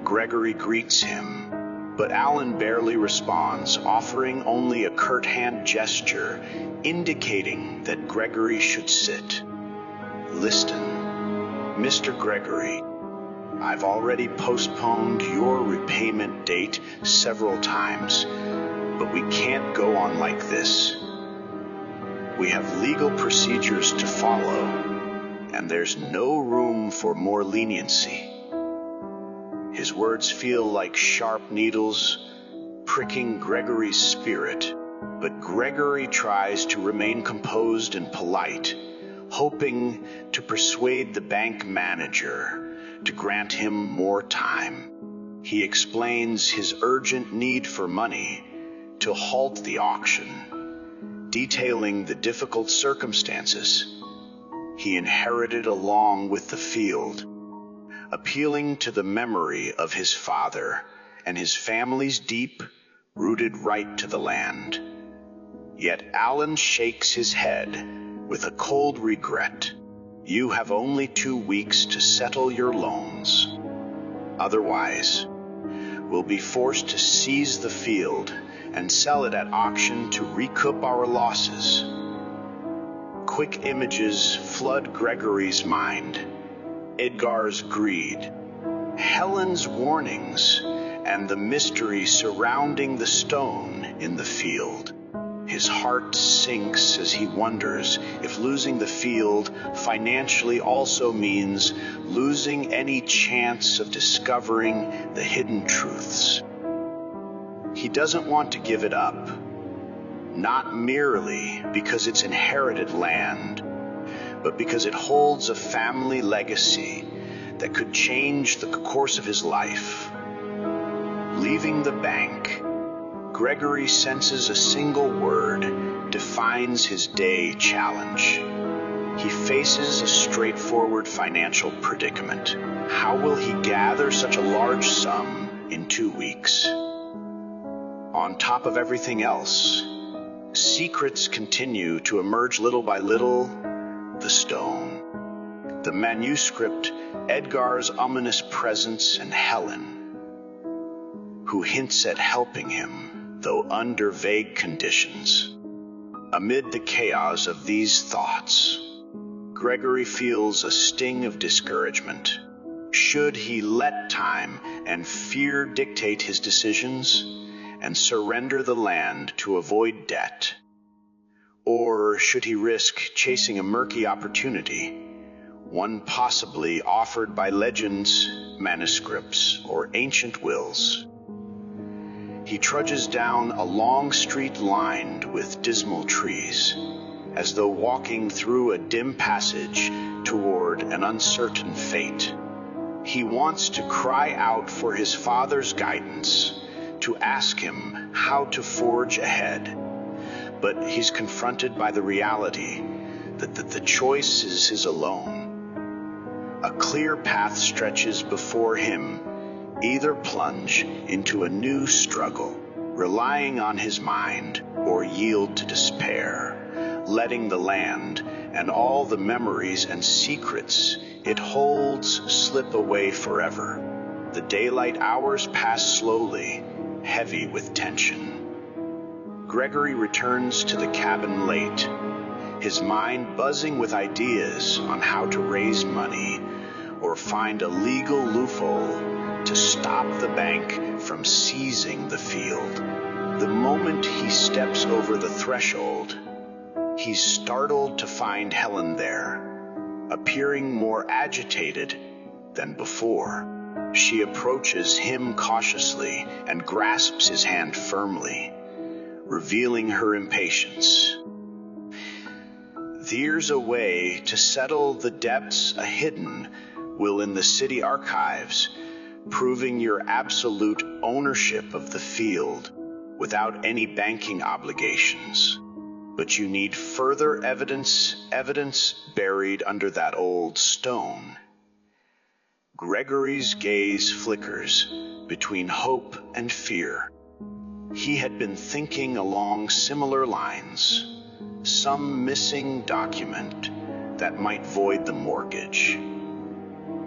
Gregory greets him, but Allen barely responds, offering only a curt hand gesture, indicating that Gregory should sit. "Listen, Mr. Gregory, I've already postponed your repayment date several times, but we can't go on like this. We have legal procedures to follow, and there's no room for more leniency." His words feel like sharp needles, pricking Gregory's spirit, but Gregory tries to remain composed and polite, hoping to persuade the bank manager to grant him more time. He explains his urgent need for money to halt the auction, detailing the difficult circumstances he inherited along with the field, appealing to the memory of his father and his family's deep-rooted right to the land. Yet Alan shakes his head with a cold regret. You have only 2 weeks to settle your loans. Otherwise, we'll be forced to seize the field and sell it at auction to recoup our losses. Quick images flood Gregory's mind. Edgar's greed, Helen's warnings, and the mystery surrounding the stone in the field. His heart sinks as he wonders if losing the field financially also means losing any chance of discovering the hidden truths. He doesn't want to give it up, not merely because it's inherited land, but because it holds a family legacy that could change the course of his life. Leaving the bank, Gregory senses a single word defines his day challenge. He faces a straightforward financial predicament. How will he gather such a large sum in 2 weeks? On top of everything else, secrets continue to emerge little by little. The stone, the manuscript, Edgar's ominous presence, and Helen, who hints at helping him, though under vague conditions. Amid the chaos of these thoughts, Gregory feels a sting of discouragement. Should he let time and fear dictate his decisions and surrender the land to avoid debt? Or should he risk chasing a murky opportunity, one possibly offered by legends, manuscripts, or ancient wills? He trudges down a long street lined with dismal trees, as though walking through a dim passage toward an uncertain fate. He wants to cry out for his father's guidance, to ask him how to forge ahead. But he's confronted by the reality that the choice is his alone. A clear path stretches before him. Either plunge into a new struggle, relying on his mind, or yield to despair, letting the land and all the memories and secrets it holds slip away forever. The daylight hours pass slowly, heavy with tension. Gregory returns to the cabin late, his mind buzzing with ideas on how to raise money or find a legal loophole to stop the bank from seizing the field. The moment he steps over the threshold, he's startled to find Helen there, appearing more agitated than before. She approaches him cautiously and grasps his hand firmly, revealing her impatience. There's a way to settle the debts hidden will in the city archives, proving your absolute ownership of the field without any banking obligations. But you need further evidence buried under that old stone. Gregory's gaze flickers between hope and fear. He had been thinking along similar lines, some missing document that might void the mortgage.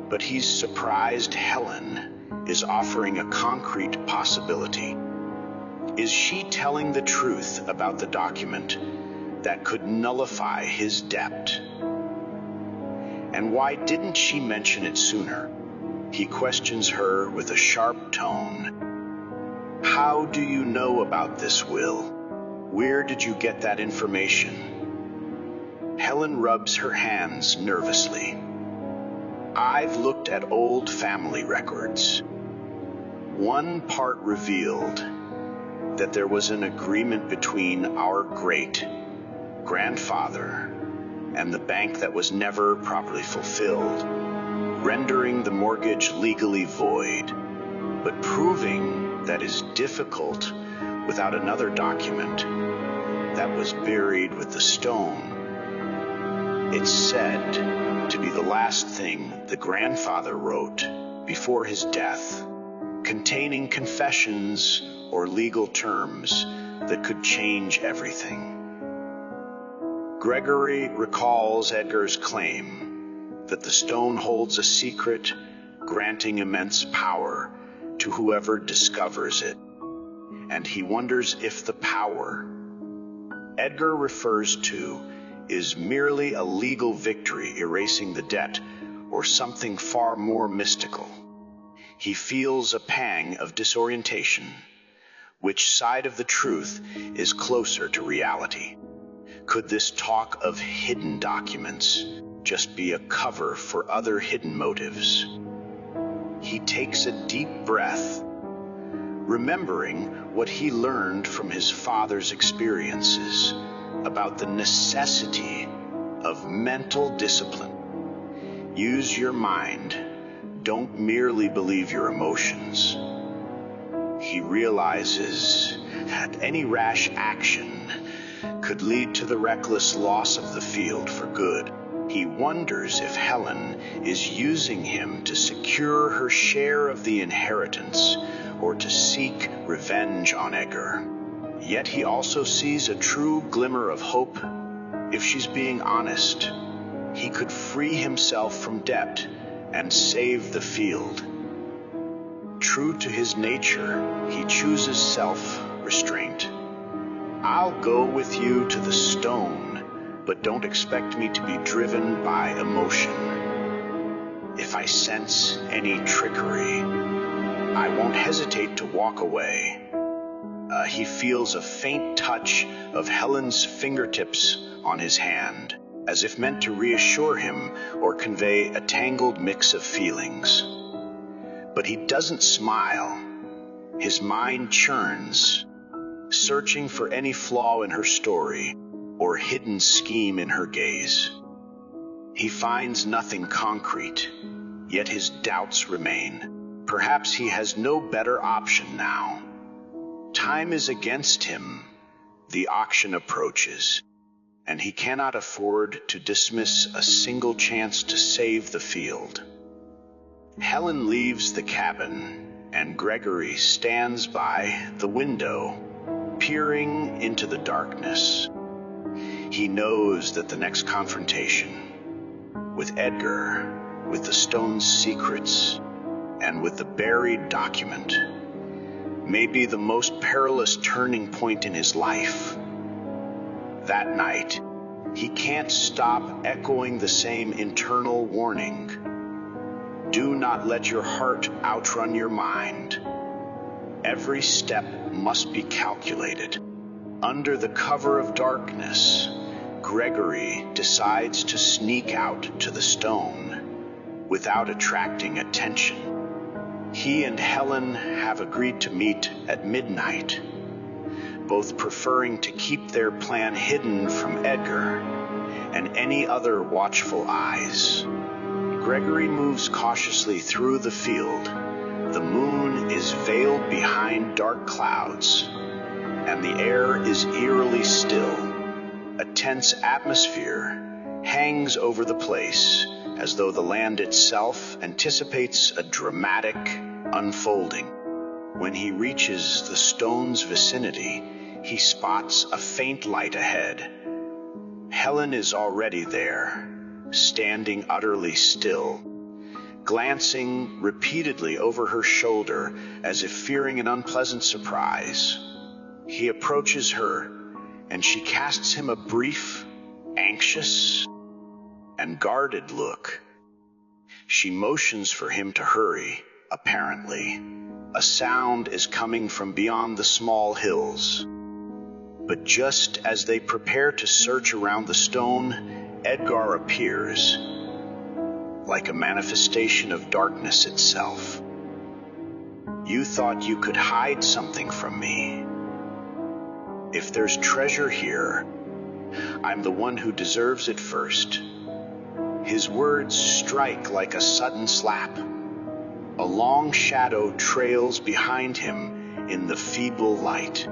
But he's surprised Helen is offering a concrete possibility. Is she telling the truth about the document that could nullify his debt? And why didn't she mention it sooner? He questions her with a sharp tone. How do you know about this will? Where did you get that information? Helen rubs her hands nervously. I've looked at old family records. One part revealed that there was an agreement between our great-grandfather and the bank that was never properly fulfilled. rendering the mortgage legally void. But proving that is difficult without another document that was buried with the stone. It's said to be the last thing the grandfather wrote before his death, containing confessions or legal terms that could change everything. Gregory recalls Edgar's claim that the stone holds a secret, granting immense power to whoever discovers it, and he wonders if the power Edgar refers to is merely a legal victory erasing the debt, or something far more mystical. He feels a pang of disorientation. Which side of the truth is closer to reality? Could this talk of hidden documents just be a cover for other hidden motives? He takes a deep breath, remembering what he learned from his father's experiences about the necessity of mental discipline. Use your mind. Don't merely believe your emotions. He realizes that any rash action could lead to the reckless loss of the field for good. He wonders if Helen is using him to secure her share of the inheritance or to seek revenge on Edgar. Yet he also sees a true glimmer of hope. If she's being honest, he could free himself from debt and save the field. True to his nature, he chooses self-restraint. I'll go with you to the stone, but don't expect me to be driven by emotion. If I sense any trickery, I won't hesitate to walk away. He feels a faint touch of Helen's fingertips on his hand, as if meant to reassure him or convey a tangled mix of feelings. But he doesn't smile. His mind churns, searching for any flaw in her story or hidden scheme in her gaze. He finds nothing concrete, yet his doubts remain. Perhaps he has no better option now. Time is against him. The auction approaches, and he cannot afford to dismiss a single chance to save the field. Helen leaves the cabin, and Gregory stands by the window, peering into the darkness. He knows that the next confrontation with Edgar, with the stone's secrets, and with the buried document may be the most perilous turning point in his life. That night, he can't stop echoing the same internal warning. Do not let your heart outrun your mind. Every step must be calculated. Under the cover of darkness, Gregory decides to sneak out to the stone without attracting attention. He and Helen have agreed to meet at midnight, both preferring to keep their plan hidden from Edgar and any other watchful eyes. Gregory moves cautiously through the field. The moon is veiled behind dark clouds, and the air is eerily still. A tense atmosphere hangs over the place, as though the land itself anticipates a dramatic unfolding. When he reaches the stone's vicinity, he spots a faint light ahead. Helen is already there, standing utterly still, glancing repeatedly over her shoulder as if fearing an unpleasant surprise. He approaches her, and she casts him a brief, anxious, and guarded look. She motions for him to hurry, apparently. A sound is coming from beyond the small hills. But just as they prepare to search around the stone, Edgar appears, like a manifestation of darkness itself. You thought you could hide something from me. If there's treasure here, I'm the one who deserves it first. His words strike like a sudden slap. A long shadow trails behind him in the feeble light,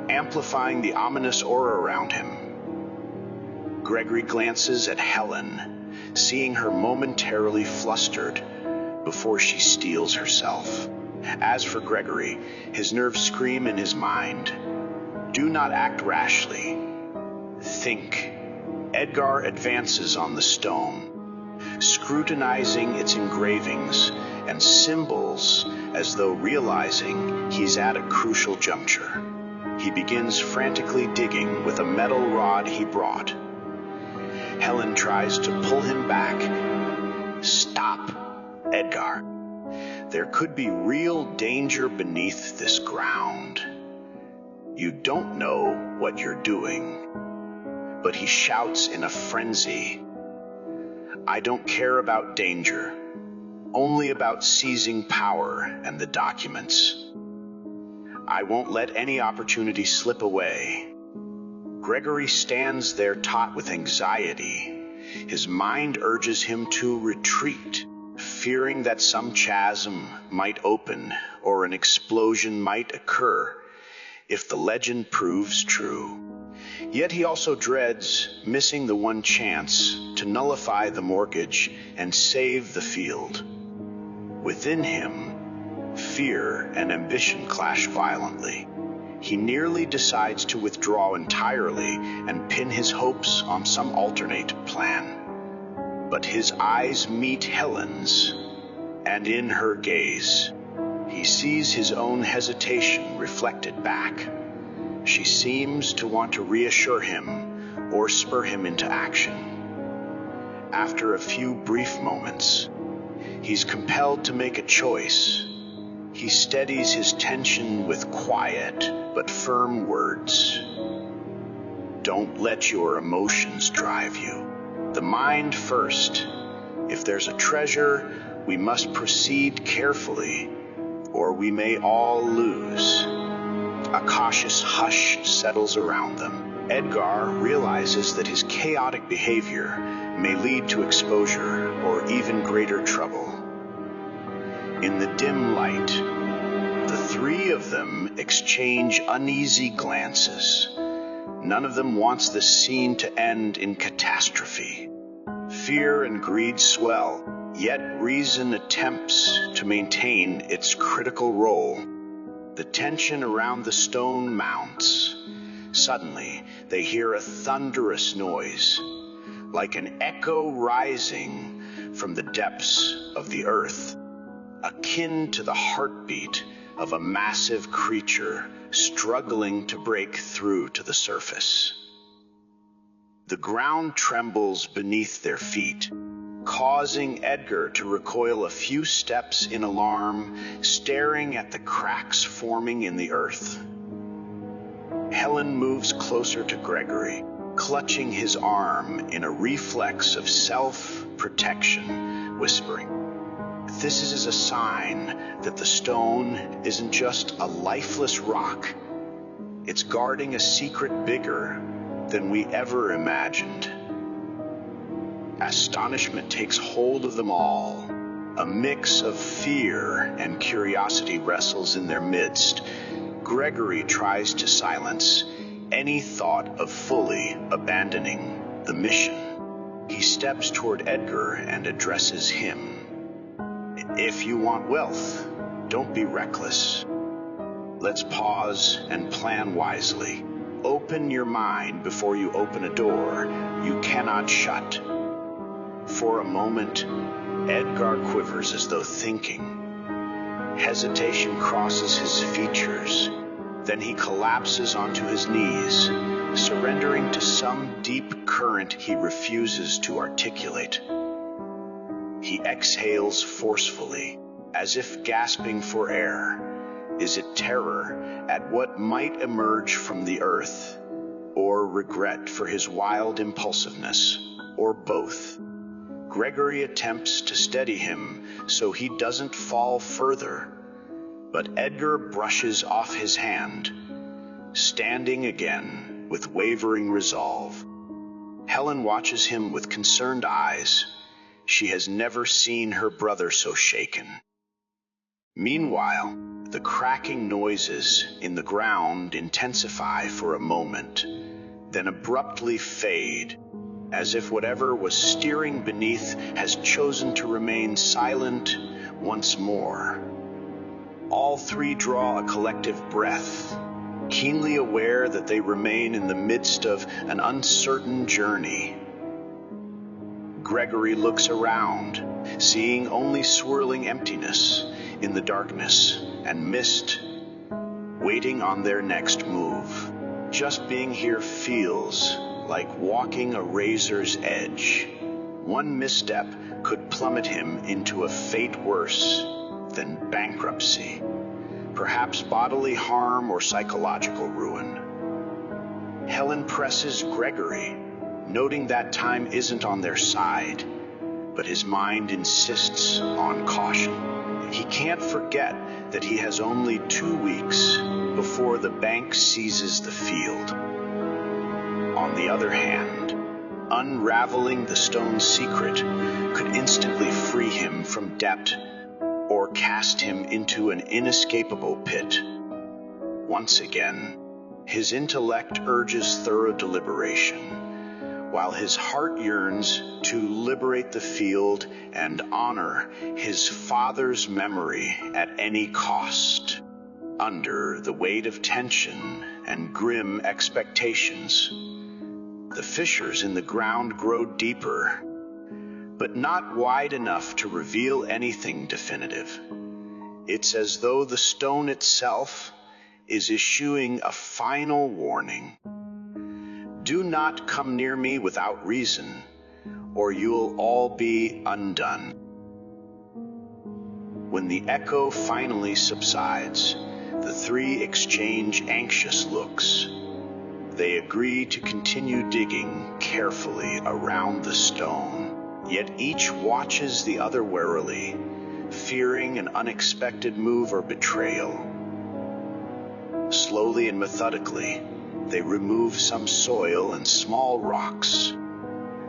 amplifying the ominous aura around him. Gregory glances at Helen, seeing her momentarily flustered before she steels herself. As for Gregory, his nerves scream in his mind. Do not act rashly. Think. Edgar advances on the stone, scrutinizing its engravings and symbols as though realizing he's at a crucial juncture. He begins frantically digging with a metal rod he brought. Helen tries to pull him back. Stop, Edgar. There could be real danger beneath this ground. You don't know what you're doing. But he shouts in a frenzy. I don't care about danger, only about seizing power and the documents. I won't let any opportunity slip away. Gregory stands there taut with anxiety. His mind urges him to retreat, fearing that some chasm might open or an explosion might occur if the legend proves true. Yet he also dreads missing the one chance to nullify the mortgage and save the field. Within him, fear and ambition clash violently. He nearly decides to withdraw entirely and pin his hopes on some alternate plan. But his eyes meet Helen's, and in her gaze, he sees his own hesitation reflected back. She seems to want to reassure him or spur him into action. After a few brief moments, he's compelled to make a choice. He steadies his tension with quiet but firm words. Don't let your emotions drive you. The mind first. If there's a treasure, we must proceed carefully, or we may all lose. A cautious hush settles around them. Edgar realizes that his chaotic behavior may lead to exposure or even greater trouble. In the dim light, the three of them exchange uneasy glances. None of them wants this scene to end in catastrophe. Fear and greed swell, yet reason attempts to maintain its critical role. The tension around the stone mounts. Suddenly, they hear a thunderous noise, like an echo rising from the depths of the earth, akin to the heartbeat of a massive creature struggling to break through to the surface. The ground trembles beneath their feet, causing Edgar to recoil a few steps in alarm, staring at the cracks forming in the earth. Helen moves closer to Gregory, clutching his arm in a reflex of self-protection, whispering, "This is a sign that the stone isn't just a lifeless rock. It's guarding a secret bigger than we ever imagined." Astonishment takes hold of them all. A mix of fear and curiosity wrestles in their midst. Gregory tries to silence any thought of fully abandoning the mission. He steps toward Edgar and addresses him. "If you want wealth, don't be reckless. Let's pause and plan wisely. Open your mind before you open a door you cannot shut." For a moment, Edgar quivers as though thinking. Hesitation crosses his features. Then he collapses onto his knees, surrendering to some deep current he refuses to articulate. He exhales forcefully, as if gasping for air. Is it terror at what might emerge from the earth, or regret for his wild impulsiveness, or both? Gregory attempts to steady him so he doesn't fall further, but Edgar brushes off his hand, standing again with wavering resolve. Helen watches him with concerned eyes. She has never seen her brother so shaken. Meanwhile, the cracking noises in the ground intensify for a moment, then abruptly fade, as if whatever was steering beneath has chosen to remain silent once more. All three draw a collective breath, keenly aware that they remain in the midst of an uncertain journey. Gregory looks around, seeing only swirling emptiness in the darkness and mist, waiting on their next move. Just being here feels like walking a razor's edge. One misstep could plummet him into a fate worse than bankruptcy, perhaps bodily harm or psychological ruin. Helen presses Gregory, noting that time isn't on their side, but his mind insists on caution. He can't forget that he has only 2 weeks before the bank seizes the field. On the other hand, unraveling the stone's secret could instantly free him from debt or cast him into an inescapable pit. Once again, his intellect urges thorough deliberation, while his heart yearns to liberate the field and honor his father's memory at any cost. Under the weight of tension and grim expectations, the fissures in the ground grow deeper, but not wide enough to reveal anything definitive. It's as though the stone itself is issuing a final warning. Do not come near me without reason, or you'll all be undone. When the echo finally subsides, the three exchange anxious looks. They agree to continue digging carefully around the stone, yet each watches the other warily, fearing an unexpected move or betrayal. Slowly and methodically, they remove some soil and small rocks.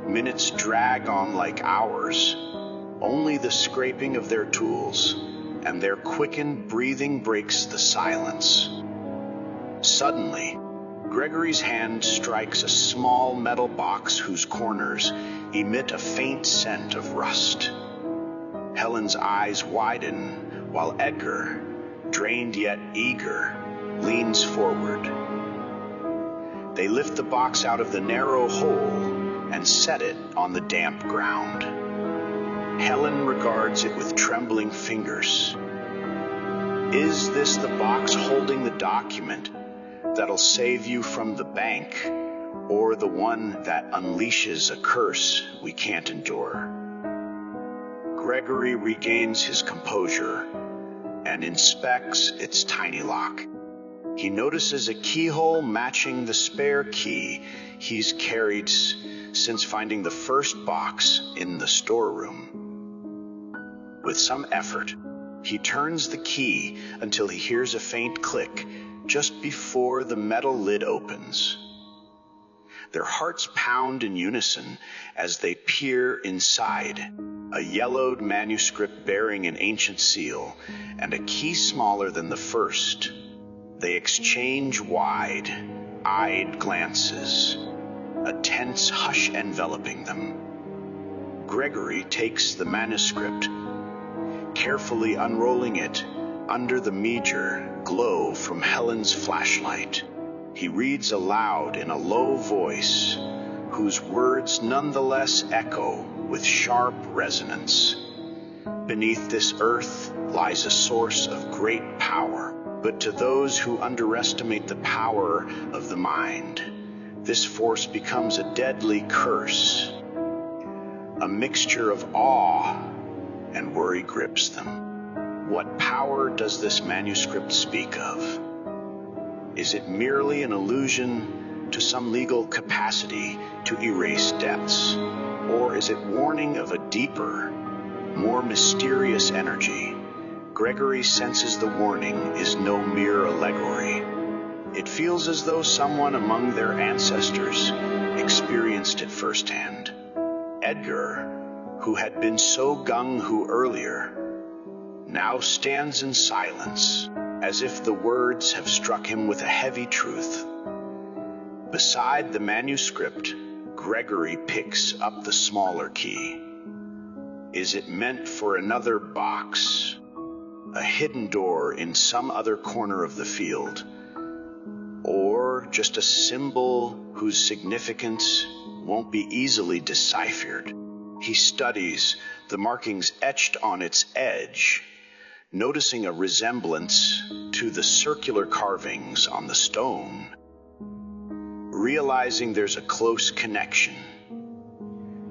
Minutes drag on like hours. Only the scraping of their tools and their quickened breathing breaks the silence. Suddenly, Gregory's hand strikes a small metal box whose corners emit a faint scent of rust. Helen's eyes widen, while Edgar, drained yet eager, leans forward. They lift the box out of the narrow hole and set it on the damp ground. Helen regards it with trembling fingers. Is this the box holding the document that'll save you from the bank, or the one that unleashes a curse we can't endure? Gregory regains his composure and inspects its tiny lock. He notices a keyhole matching the spare key he's carried since finding the first box in the storeroom. With some effort, he turns the key until he hears a faint click just before the metal lid opens. Their hearts pound in unison as they peer inside. A yellowed manuscript bearing an ancient seal and a key smaller than the first. They exchange wide-eyed glances, a tense hush enveloping them. Gregory takes the manuscript, carefully unrolling it under the meager glow from Helen's flashlight. He reads aloud in a low voice, whose words nonetheless echo with sharp resonance. Beneath this earth lies a source of great power, but to those who underestimate the power of the mind, this force becomes a deadly curse. A mixture of awe and worry grips them. What power does this manuscript speak of? Is it merely an allusion to some legal capacity to erase debts? Or is it warning of a deeper, more mysterious energy? Gregory senses the warning is no mere allegory. It feels as though someone among their ancestors experienced it firsthand. Edgar, who had been so gung-ho earlier, now stands in silence, as if the words have struck him with a heavy truth. Beside the manuscript, Gregory picks up the smaller key. Is it meant for another box? A hidden door in some other corner of the field? Or just a symbol whose significance won't be easily deciphered? He studies the markings etched on its edge, noticing a resemblance to the circular carvings on the stone. Realizing there's a close connection,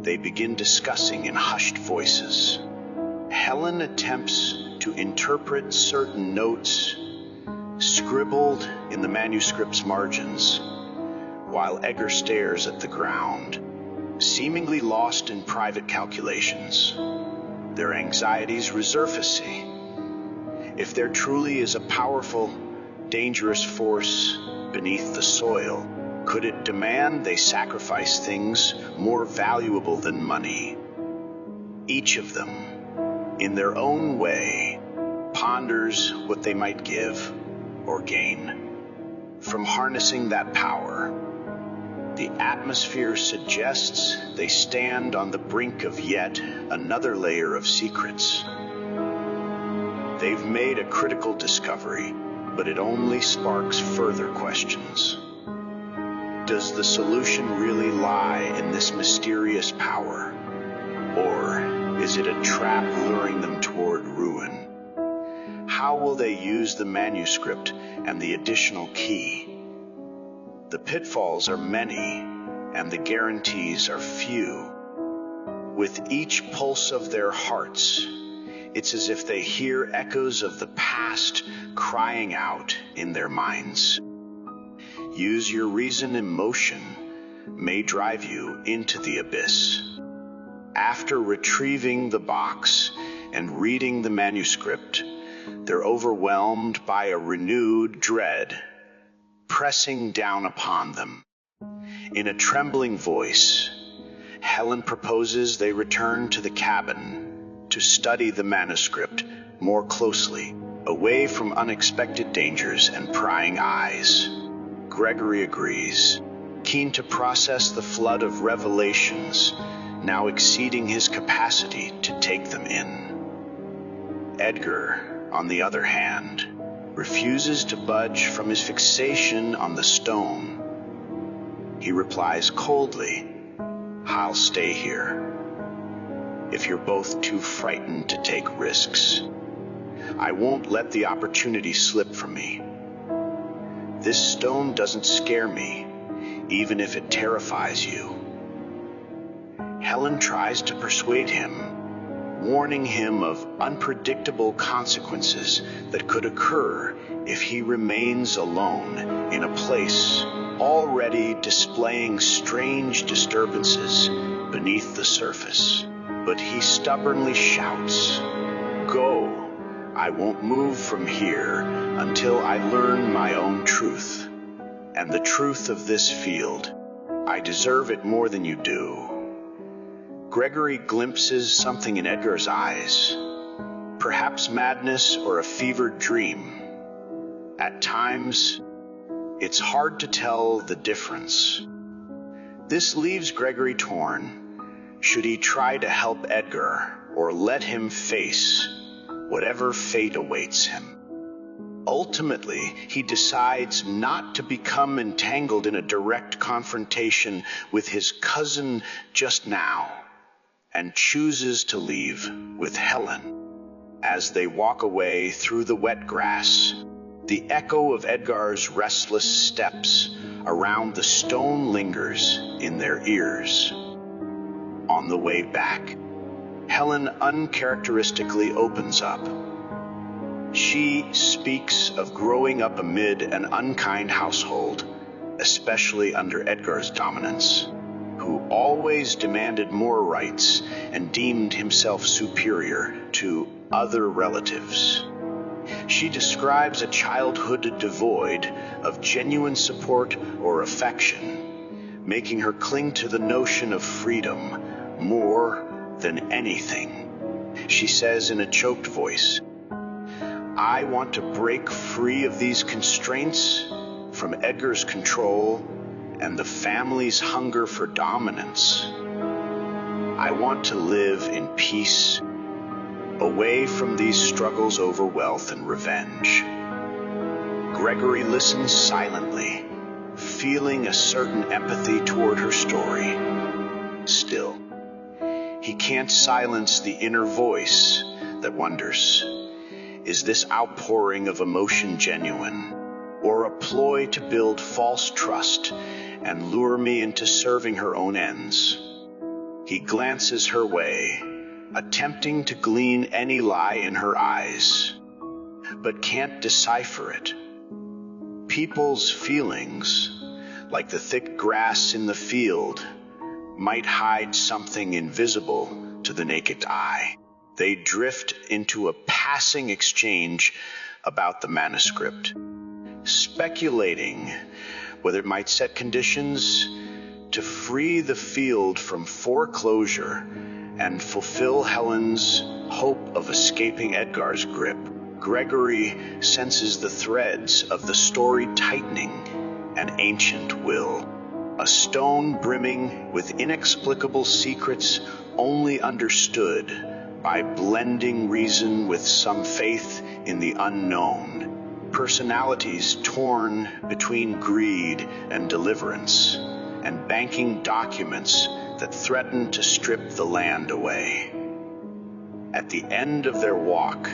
they begin discussing in hushed voices. Helen attempts to interpret certain notes scribbled in the manuscript's margins, while Edgar stares at the ground, seemingly lost in private calculations, their anxieties resurfacing. If there truly is a powerful, dangerous force beneath the soil, could it demand they sacrifice things more valuable than money? Each of them, in their own way, ponders what they might give or gain from harnessing that power. The atmosphere suggests they stand on the brink of yet another layer of secrets. They've made a critical discovery, but it only sparks further questions. Does the solution really lie in this mysterious power? Or is it a trap luring them toward ruin? How will they use the manuscript and the additional key? The pitfalls are many, and the guarantees are few. With each pulse of their hearts, it's as if they hear echoes of the past crying out in their minds. Use your reason. Emotion may drive you into the abyss. After retrieving the box and reading the manuscript, they're overwhelmed by a renewed dread pressing down upon them. In a trembling voice, Helen proposes they return to the cabin to study the manuscript more closely, away from unexpected dangers and prying eyes. Gregory agrees, keen to process the flood of revelations now exceeding his capacity to take them in. Edgar, on the other hand, refuses to budge from his fixation on the stone. He replies coldly, "I'll stay here. If you're both too frightened to take risks, I won't let the opportunity slip from me. This stone doesn't scare me, even if it terrifies you." Helen tries to persuade him, warning him of unpredictable consequences that could occur if he remains alone in a place already displaying strange disturbances beneath the surface. But he stubbornly shouts, "Go! I won't move from here until I learn my own truth, and the truth of this field. I deserve it more than you do." Gregory glimpses something in Edgar's eyes, perhaps madness or a fevered dream. At times, it's hard to tell the difference. This leaves Gregory torn. Should he try to help Edgar or let him face whatever fate awaits him? Ultimately, he decides not to become entangled in a direct confrontation with his cousin just now, and chooses to leave with Helen. As they walk away through the wet grass, the echo of Edgar's restless steps around the stone lingers in their ears. On the way back, Helen uncharacteristically opens up. She speaks of growing up amid an unkind household, especially under Edgar's dominance, who always demanded more rights and deemed himself superior to other relatives. She describes a childhood devoid of genuine support or affection, making her cling to the notion of freedom more than anything. She says in a choked voice, "I want to break free of these constraints, from Edgar's control and the family's hunger for dominance. I want to live in peace, away from these struggles over wealth and revenge." Gregory listens silently, feeling a certain empathy toward her story. Still, he can't silence the inner voice that wonders, is this outpouring of emotion genuine, or a ploy to build false trust and lure me into serving her own ends? He glances her way, attempting to glean any lie in her eyes, but can't decipher it. People's feelings, like the thick grass in the field, might hide something invisible to the naked eye. They drift into a passing exchange about the manuscript, speculating whether it might set conditions to free the field from foreclosure and fulfill Helen's hope of escaping Edgar's grip. Gregory senses the threads of the story tightening, an ancient will, a stone brimming with inexplicable secrets only understood by blending reason with some faith in the unknown. Personalities torn between greed and deliverance, and banking documents that threaten to strip the land away. At the end of their walk,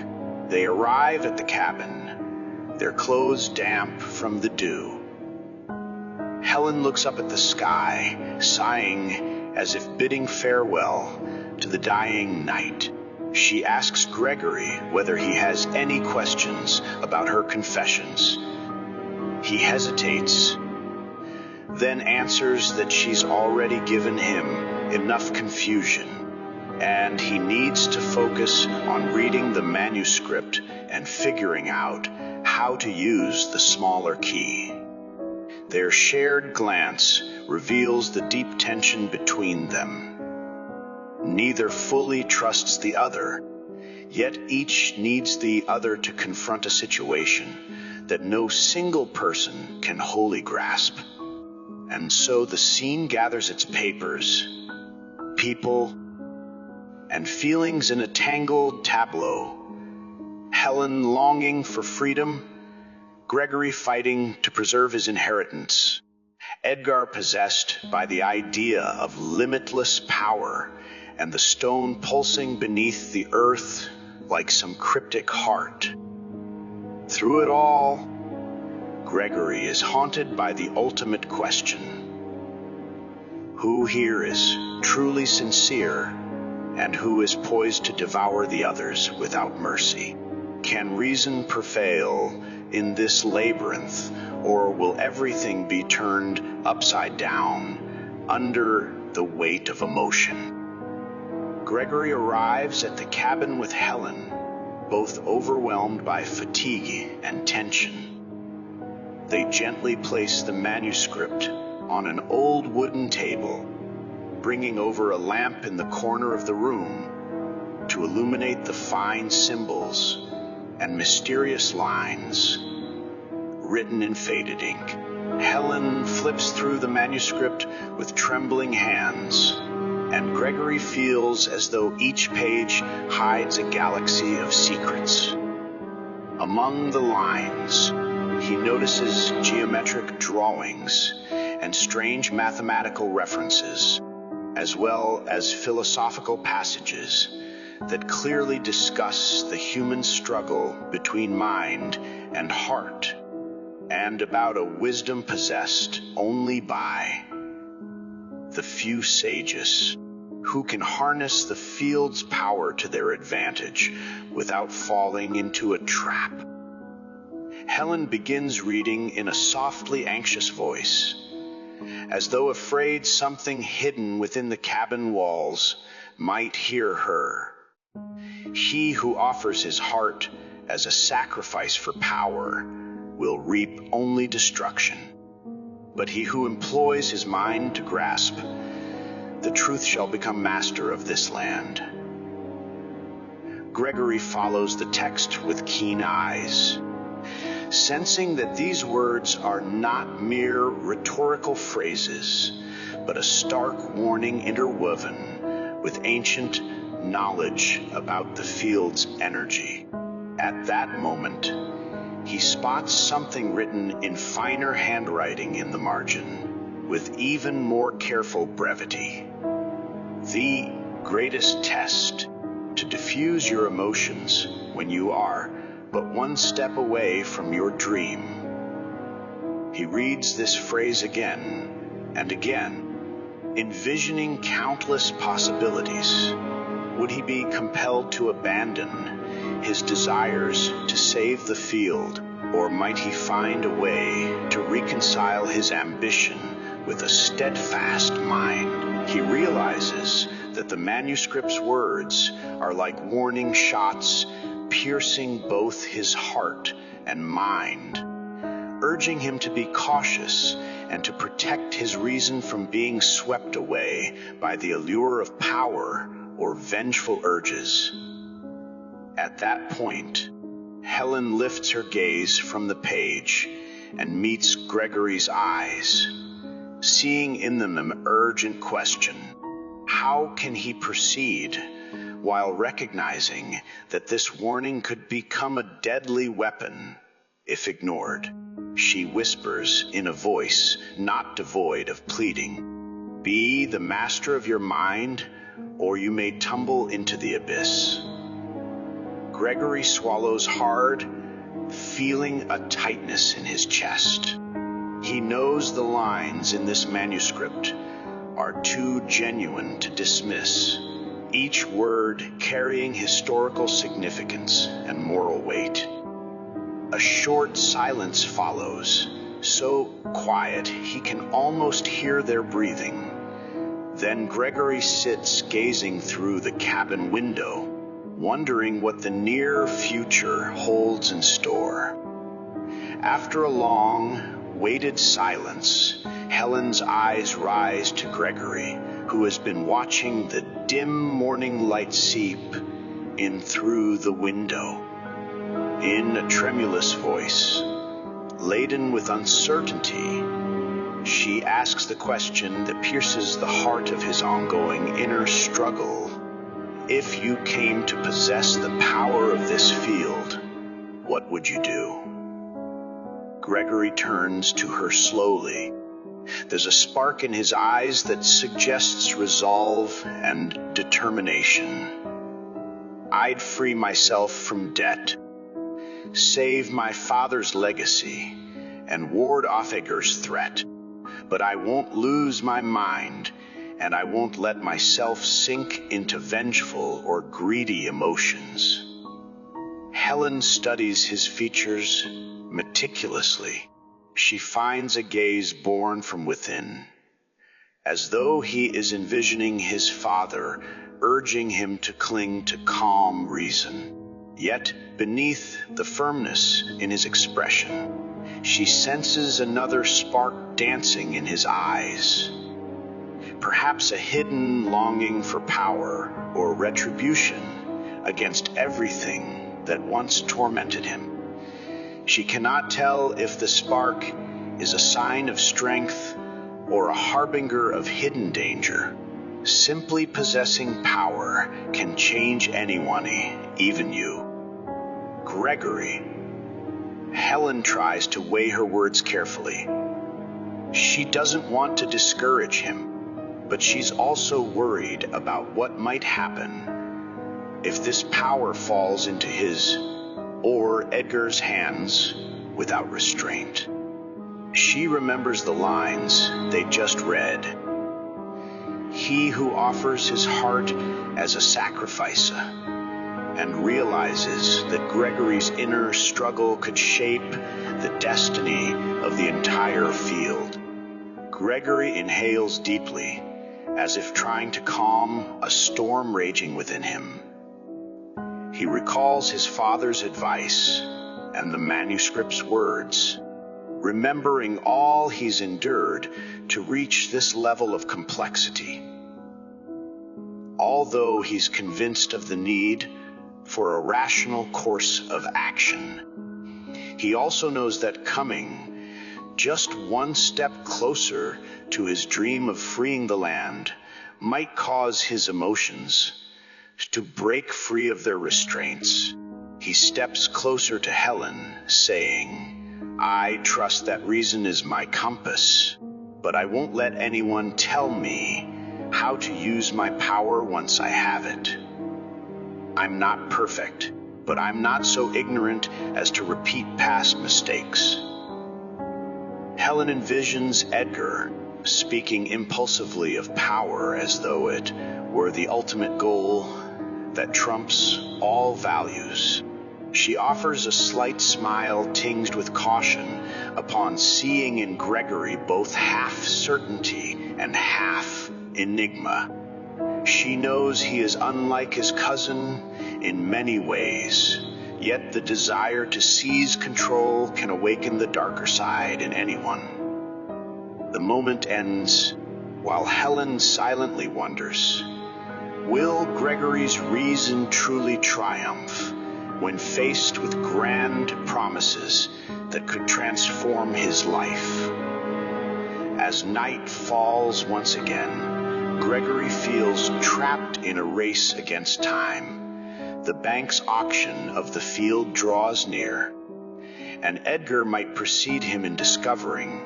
they arrive at the cabin, their clothes damp from the dew. Helen looks up at the sky, sighing as if bidding farewell to the dying night. She asks Gregory whether he has any questions about her confessions. He hesitates, then answers that she's already given him enough confusion, and he needs to focus on reading the manuscript and figuring out how to use the smaller key. Their shared glance reveals the deep tension between them. Neither fully trusts the other, yet each needs the other to confront a situation that no single person can wholly grasp. And so the scene gathers its papers, people, and feelings in a tangled tableau. Helen longing for freedom, Gregory fighting to preserve his inheritance, Edgar possessed by the idea of limitless power, and the stone pulsing beneath the earth like some cryptic heart. Through it all, Gregory is haunted by the ultimate question: who here is truly sincere, and who is poised to devour the others without mercy? Can reason prevail in this labyrinth, or will everything be turned upside down under the weight of emotion? Gregory arrives at the cabin with Helen, both overwhelmed by fatigue and tension. They gently place the manuscript on an old wooden table, bringing over a lamp in the corner of the room to illuminate the fine symbols and mysterious lines written in faded ink. Helen flips through the manuscript with trembling hands, and Gregory feels as though each page hides a galaxy of secrets. Among the lines, he notices geometric drawings and strange mathematical references, as well as philosophical passages that clearly discuss the human struggle between mind and heart, and about a wisdom possessed only by the few sages who can harness the field's power to their advantage without falling into a trap. Helen begins reading in a softly anxious voice, as though afraid something hidden within the cabin walls might hear her. He who offers his heart as a sacrifice for power will reap only destruction. But he who employs his mind to grasp the truth shall become master of this land. Gregory follows the text with keen eyes, sensing that these words are not mere rhetorical phrases, but a stark warning interwoven with ancient knowledge about the field's energy. At that moment, he spots something written in finer handwriting in the margin, with even more careful brevity. The greatest test to diffuse your emotions when you are but one step away from your dream. He reads this phrase again and again, envisioning countless possibilities. Would he be compelled to abandon his desires to save the field, or might he find a way to reconcile his ambition with a steadfast mind? He realizes that the manuscript's words are like warning shots piercing both his heart and mind, urging him to be cautious and to protect his reason from being swept away by the allure of power or vengeful urges. At that point, Helen lifts her gaze from the page and meets Gregory's eyes, seeing in them an urgent question. How can he proceed while recognizing that this warning could become a deadly weapon if ignored? She whispers in a voice not devoid of pleading, "Be the master of your mind, or you may tumble into the abyss." Gregory swallows hard, feeling a tightness in his chest. He knows the lines in this manuscript are too genuine to dismiss, each word carrying historical significance and moral weight. A short silence follows, so quiet he can almost hear their breathing. Then Gregory sits gazing through the cabin window, wondering what the near future holds in store. After a long, weighted silence, Helen's eyes rise to Gregory, who has been watching the dim morning light seep in through the window. In a tremulous voice, laden with uncertainty, she asks the question that pierces the heart of his ongoing inner struggle. If you came to possess the power of this field, what would you do? Gregory turns to her slowly. There's a spark in his eyes that suggests resolve and determination. I'd free myself from debt, save my father's legacy, and ward off Edgar's threat. But I won't lose my mind, and I won't let myself sink into vengeful or greedy emotions. Helen studies his features meticulously. She finds a gaze born from within, as though he is envisioning his father, urging him to cling to calm reason. Yet, beneath the firmness in his expression, she senses another spark dancing in his eyes. Perhaps a hidden longing for power or retribution against everything that once tormented him. She cannot tell if the spark is a sign of strength or a harbinger of hidden danger. Simply possessing power can change anyone, even you. Gregory. Helen tries to weigh her words carefully. She doesn't want to discourage him, but she's also worried about what might happen if this power falls into his or Edgar's hands without restraint. She remembers the lines they just read. He who offers his heart as a sacrifice, and realizes that Gregory's inner struggle could shape the destiny of the entire field. Gregory inhales deeply, as if trying to calm a storm raging within him. He recalls his father's advice and the manuscript's words, remembering all he's endured to reach this level of complexity. Although he's convinced of the need for a rational course of action, he also knows that coming just one step closer to his dream of freeing the land might cause his emotions to break free of their restraints. He steps closer to Helen, saying, "I trust that reason is my compass, but I won't let anyone tell me how to use my power once I have it. I'm not perfect, but I'm not so ignorant as to repeat past mistakes." Helen envisions Edgar speaking impulsively of power as though it were the ultimate goal that trumps all values. She offers a slight smile tinged with caution upon seeing in Gregory both half certainty and half enigma. She knows he is unlike his cousin in many ways, yet the desire to seize control can awaken the darker side in anyone. The moment ends while Helen silently wonders, will Gregory's reason truly triumph when faced with grand promises that could transform his life? As night falls once again, Gregory feels trapped in a race against time. The bank's auction of the field draws near, and Edgar might precede him in discovering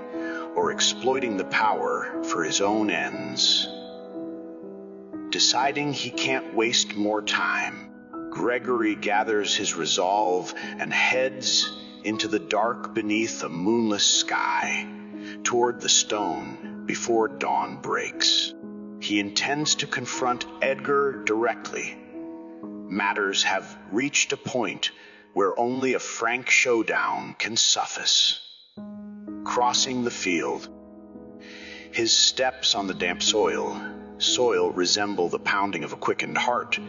or exploiting the power for his own ends. Deciding he can't waste more time, Gregory gathers his resolve and heads into the dark beneath a moonless sky, toward the stone before dawn breaks. He intends to confront Edgar directly. Matters have reached a point where only a frank showdown can suffice. Crossing the field, his steps on the damp soil resemble the pounding of a quickened heart,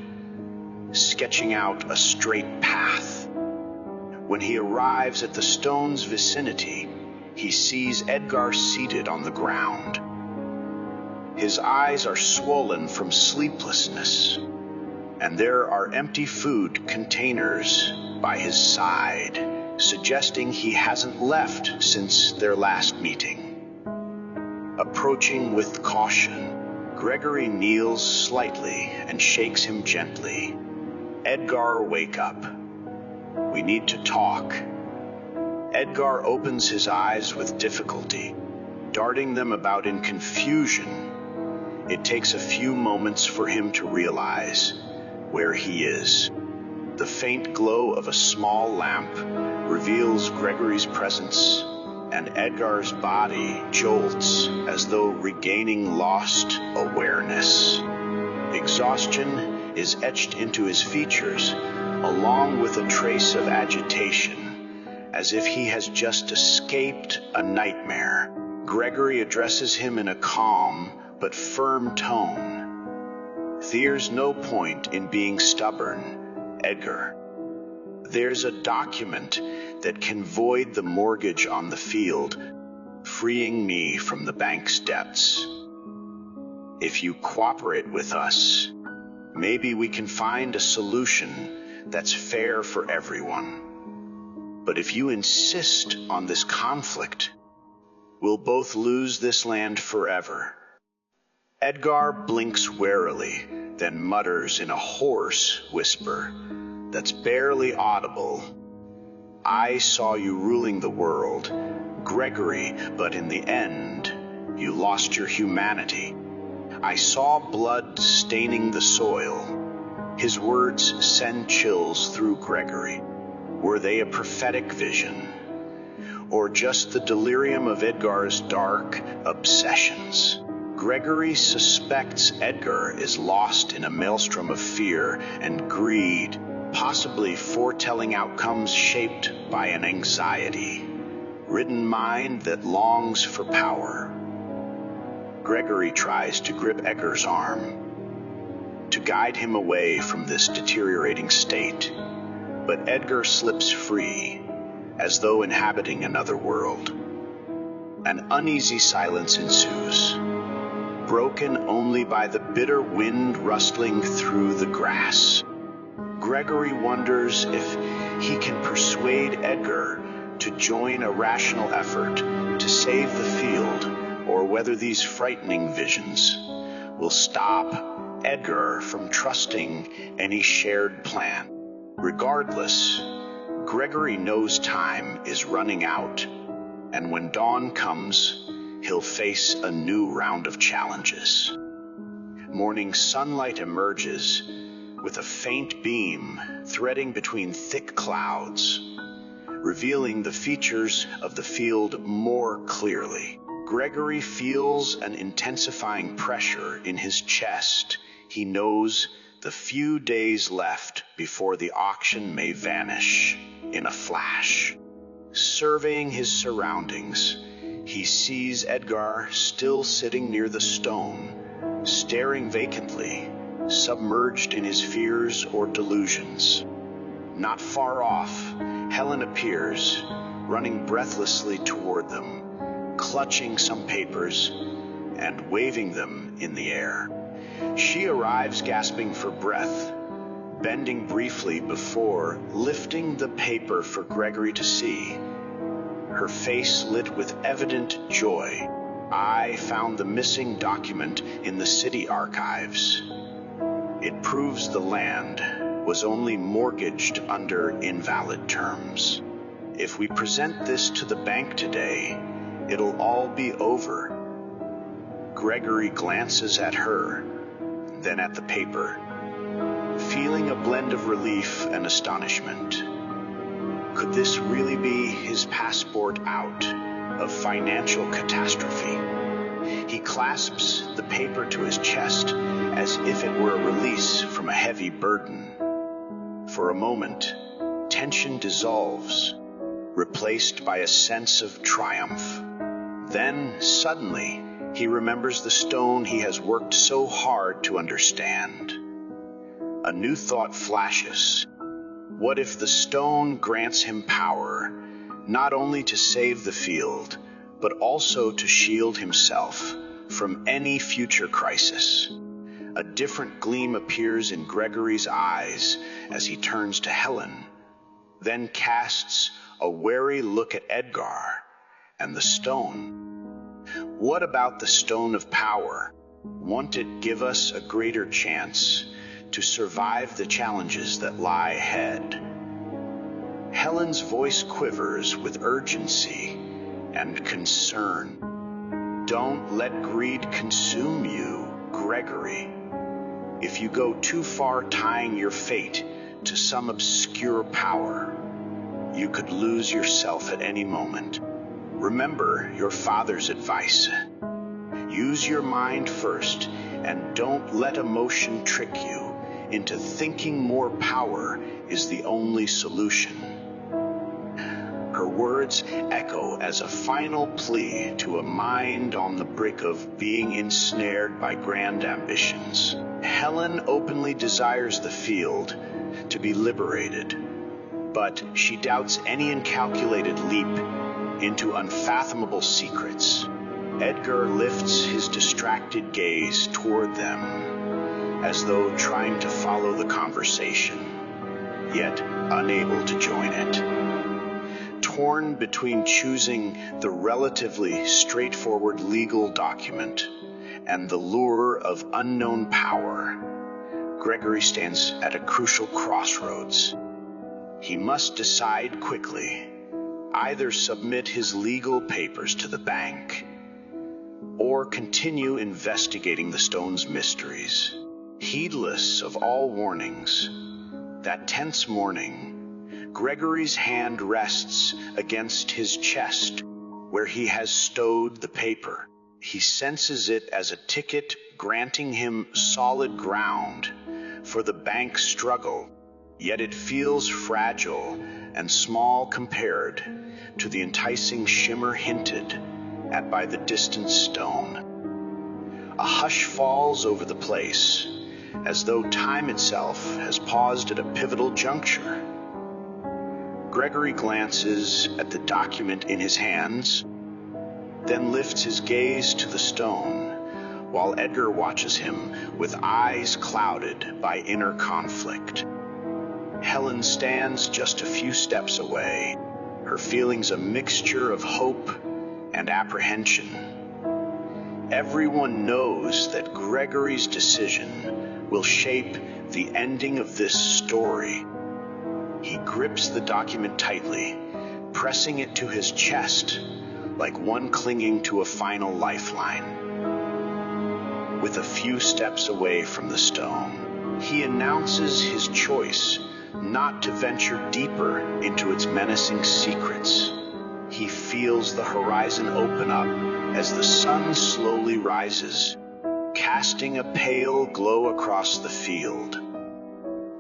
sketching out a straight path. When he arrives at the stone's vicinity, he sees Edgar seated on the ground. His eyes are swollen from sleeplessness, and there are empty food containers by his side, suggesting he hasn't left since their last meeting. Approaching with caution, Gregory kneels slightly and shakes him gently. "Edgar, wake up. We need to talk." Edgar opens his eyes with difficulty, darting them about in confusion. It takes a few moments for him to realize where he is. The faint glow of a small lamp reveals Gregory's presence, and Edgar's body jolts as though regaining lost awareness. Exhaustion is etched into his features, along with a trace of agitation, as if he has just escaped a nightmare. Gregory addresses him in a calm but firm tone. "There's no point in being stubborn, Edgar. There's a document that can void the mortgage on the field, freeing me from the bank's debts. If you cooperate with us, maybe we can find a solution that's fair for everyone. But if you insist on this conflict, we'll both lose this land forever." Edgar blinks warily, then mutters in a hoarse whisper that's barely audible, "I saw you ruling the world, Gregory, but in the end, you lost your humanity. I saw blood staining the soil." His words send chills through Gregory. Were they a prophetic vision, or just the delirium of Edgar's dark obsessions? Gregory suspects Edgar is lost in a maelstrom of fear and greed, possibly foretelling outcomes shaped by an anxiety-ridden mind that longs for power. Gregory tries to grip Edgar's arm, to guide him away from this deteriorating state, but Edgar slips free, as though inhabiting another world. An uneasy silence ensues, broken only by the bitter wind rustling through the grass. Gregory wonders if he can persuade Edgar to join a rational effort to save the field, or whether these frightening visions will stop Edgar from trusting any shared plan. Regardless, Gregory knows time is running out, and when dawn comes, he'll face a new round of challenges. Morning sunlight emerges with a faint beam threading between thick clouds, revealing the features of the field more clearly. Gregory feels an intensifying pressure in his chest. He knows the few days left before the auction may vanish in a flash. Surveying his surroundings, he sees Edgar still sitting near the stone, staring vacantly, submerged in his fears or delusions. Not far off, Helen appears, running breathlessly toward them, clutching some papers and waving them in the air. She arrives gasping for breath, bending briefly before lifting the paper for Gregory to see, her face lit with evident joy. "I found the missing document in the city archives. It proves the land was only mortgaged under invalid terms. If we present this to the bank today, it'll all be over." Gregory glances at her, then at the paper, feeling a blend of relief and astonishment. Could this really be his passport out of financial catastrophe? He clasps the paper to his chest as if it were a release from a heavy burden. For a moment, tension dissolves, replaced by a sense of triumph. Then, suddenly, he remembers the stone he has worked so hard to understand. A new thought flashes. What if the stone grants him power, not only to save the field, but also to shield himself from any future crisis? A different gleam appears in Gregory's eyes as he turns to Helen, then casts a wary look at Edgar and the stone. What about the stone of power? Won't it give us a greater chance to survive the challenges that lie ahead? Helen's voice quivers with urgency and concern. Don't let greed consume you, Gregory. If you go too far tying your fate to some obscure power, you could lose yourself at any moment. Remember your father's advice. Use your mind first, and don't let emotion trick you into thinking more power is the only solution. Her words echo as a final plea to a mind on the brink of being ensnared by grand ambitions. Helen openly desires the field to be liberated, but she doubts any incalculated leap into unfathomable secrets. Edgar lifts his distracted gaze toward them, as though trying to follow the conversation, yet unable to join it. Torn between choosing the relatively straightforward legal document and the lure of unknown power, Gregory stands at a crucial crossroads. He must decide quickly, either submit his legal papers to the bank or continue investigating the stone's mysteries. Heedless of all warnings, that tense morning, Gregory's hand rests against his chest where he has stowed the paper. He senses it as a ticket granting him solid ground for the bank's struggle, yet it feels fragile and small compared to the enticing shimmer hinted at by the distant stone. A hush falls over the place, as though time itself has paused at a pivotal juncture. Gregory glances at the document in his hands, then lifts his gaze to the stone, while Edgar watches him with eyes clouded by inner conflict. Helen stands just a few steps away, her feelings a mixture of hope and apprehension. Everyone knows that Gregory's decision will shape the ending of this story. He grips the document tightly, pressing it to his chest like one clinging to a final lifeline. With a few steps away from the stone, he announces his choice not to venture deeper into its menacing secrets. He feels the horizon open up as the sun slowly rises, casting a pale glow across the field.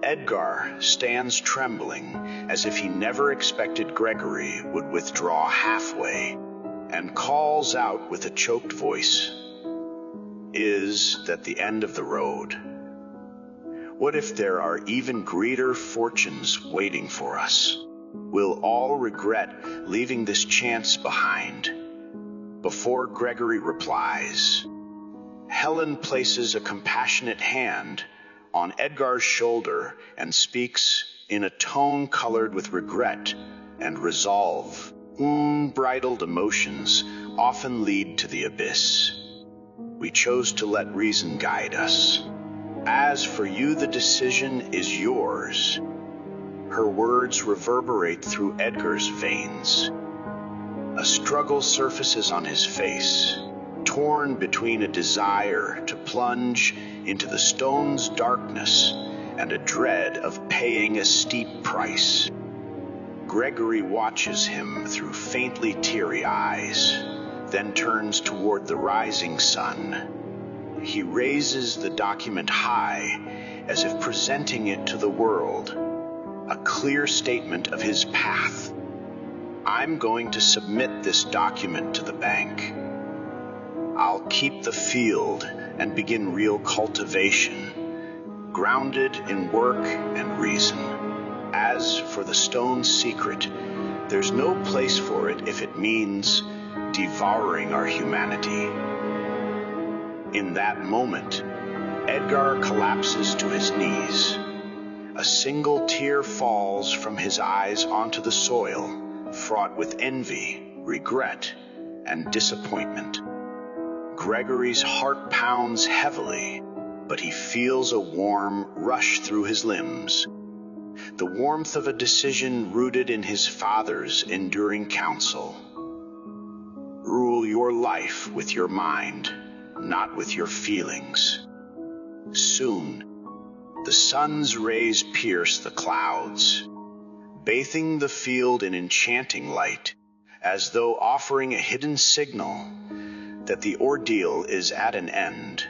Edgar stands trembling, as if he never expected Gregory would withdraw halfway, and calls out with a choked voice, "Is that the end of the road? What if there are even greater fortunes waiting for us? We'll all regret leaving this chance behind." Before Gregory replies, Helen places a compassionate hand on Edgar's shoulder and speaks in a tone colored with regret and resolve. Unbridled emotions often lead to the abyss. We chose to let reason guide us. As for you, the decision is yours. Her words reverberate through Edgar's veins. A struggle surfaces on his face, torn between a desire to plunge into the stone's darkness and a dread of paying a steep price. Gregory watches him through faintly teary eyes, then turns toward the rising sun. He raises the document high, as if presenting it to the world, a clear statement of his path. "I'm going to submit this document to the bank. I'll keep the field and begin real cultivation, grounded in work and reason. As for the stone's secret, there's no place for it if it means devouring our humanity." In that moment, Edgar collapses to his knees. A single tear falls from his eyes onto the soil, fraught with envy, regret, and disappointment. Gregory's heart pounds heavily, but he feels a warm rush through his limbs. The warmth of a decision rooted in his father's enduring counsel. Rule your life with your mind, not with your feelings. Soon, the sun's rays pierce the clouds, bathing the field in enchanting light, as though offering a hidden signal that the ordeal is at an end.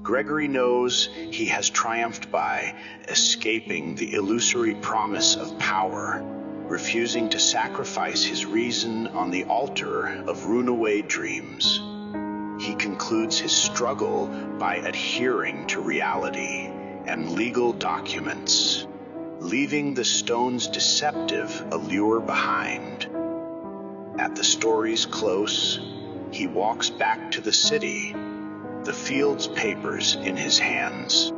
Gregory knows he has triumphed by escaping the illusory promise of power, refusing to sacrifice his reason on the altar of runaway dreams. He concludes his struggle by adhering to reality and legal documents, leaving the stone's deceptive allure behind. At the story's close, he walks back to the city, the field's papers in his hands,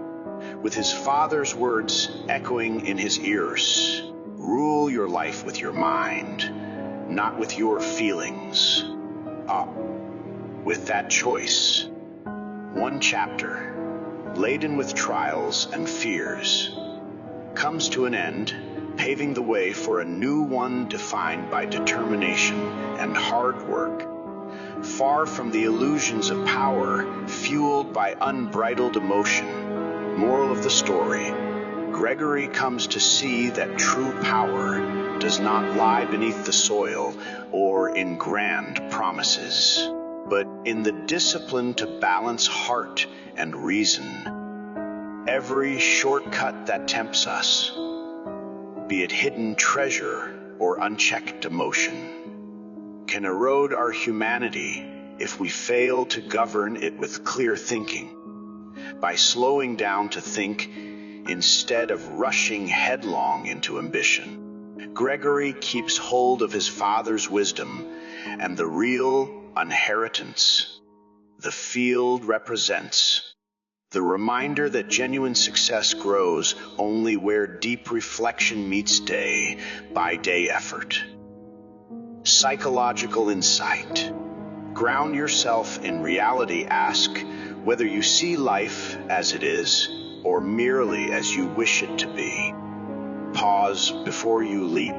with his father's words echoing in his ears. Rule your life with your mind, not with your feelings. With that choice, one chapter, laden with trials and fears, comes to an end, paving the way for a new one defined by determination and hard work. Far from the illusions of power, fueled by unbridled emotion. Moral of the story: Gregory comes to see that true power does not lie beneath the soil or in grand promises, but in the discipline to balance heart and reason. Every shortcut that tempts us, be it hidden treasure or unchecked emotion, can erode our humanity if we fail to govern it with clear thinking. By slowing down to think instead of rushing headlong into ambition, Gregory keeps hold of his father's wisdom and the real inheritance the field represents. The reminder that genuine success grows only where deep reflection meets day by day effort. Psychological insight. Ground yourself in reality. Ask whether you see life as it is or merely as you wish it to be. Pause before you leap.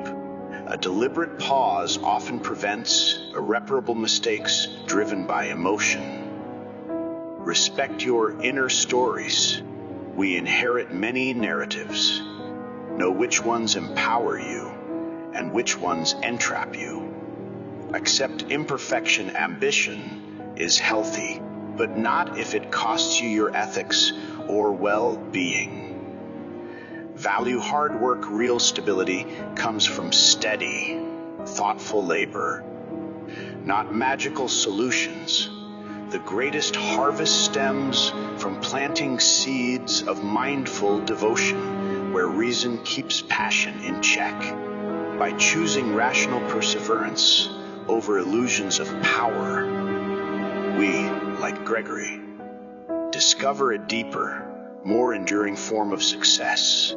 A deliberate pause often prevents irreparable mistakes driven by emotion. Respect your inner stories. We inherit many narratives. Know which ones empower you and which ones entrap you. Accept imperfection. Ambition is healthy, but not if it costs you your ethics or well-being. Value hard work. Real stability comes from steady, thoughtful labor, not magical solutions. The greatest harvest stems from planting seeds of mindful devotion, where reason keeps passion in check. By choosing rational perseverance over illusions of power, we, like Gregory, discover a deeper, more enduring form of success.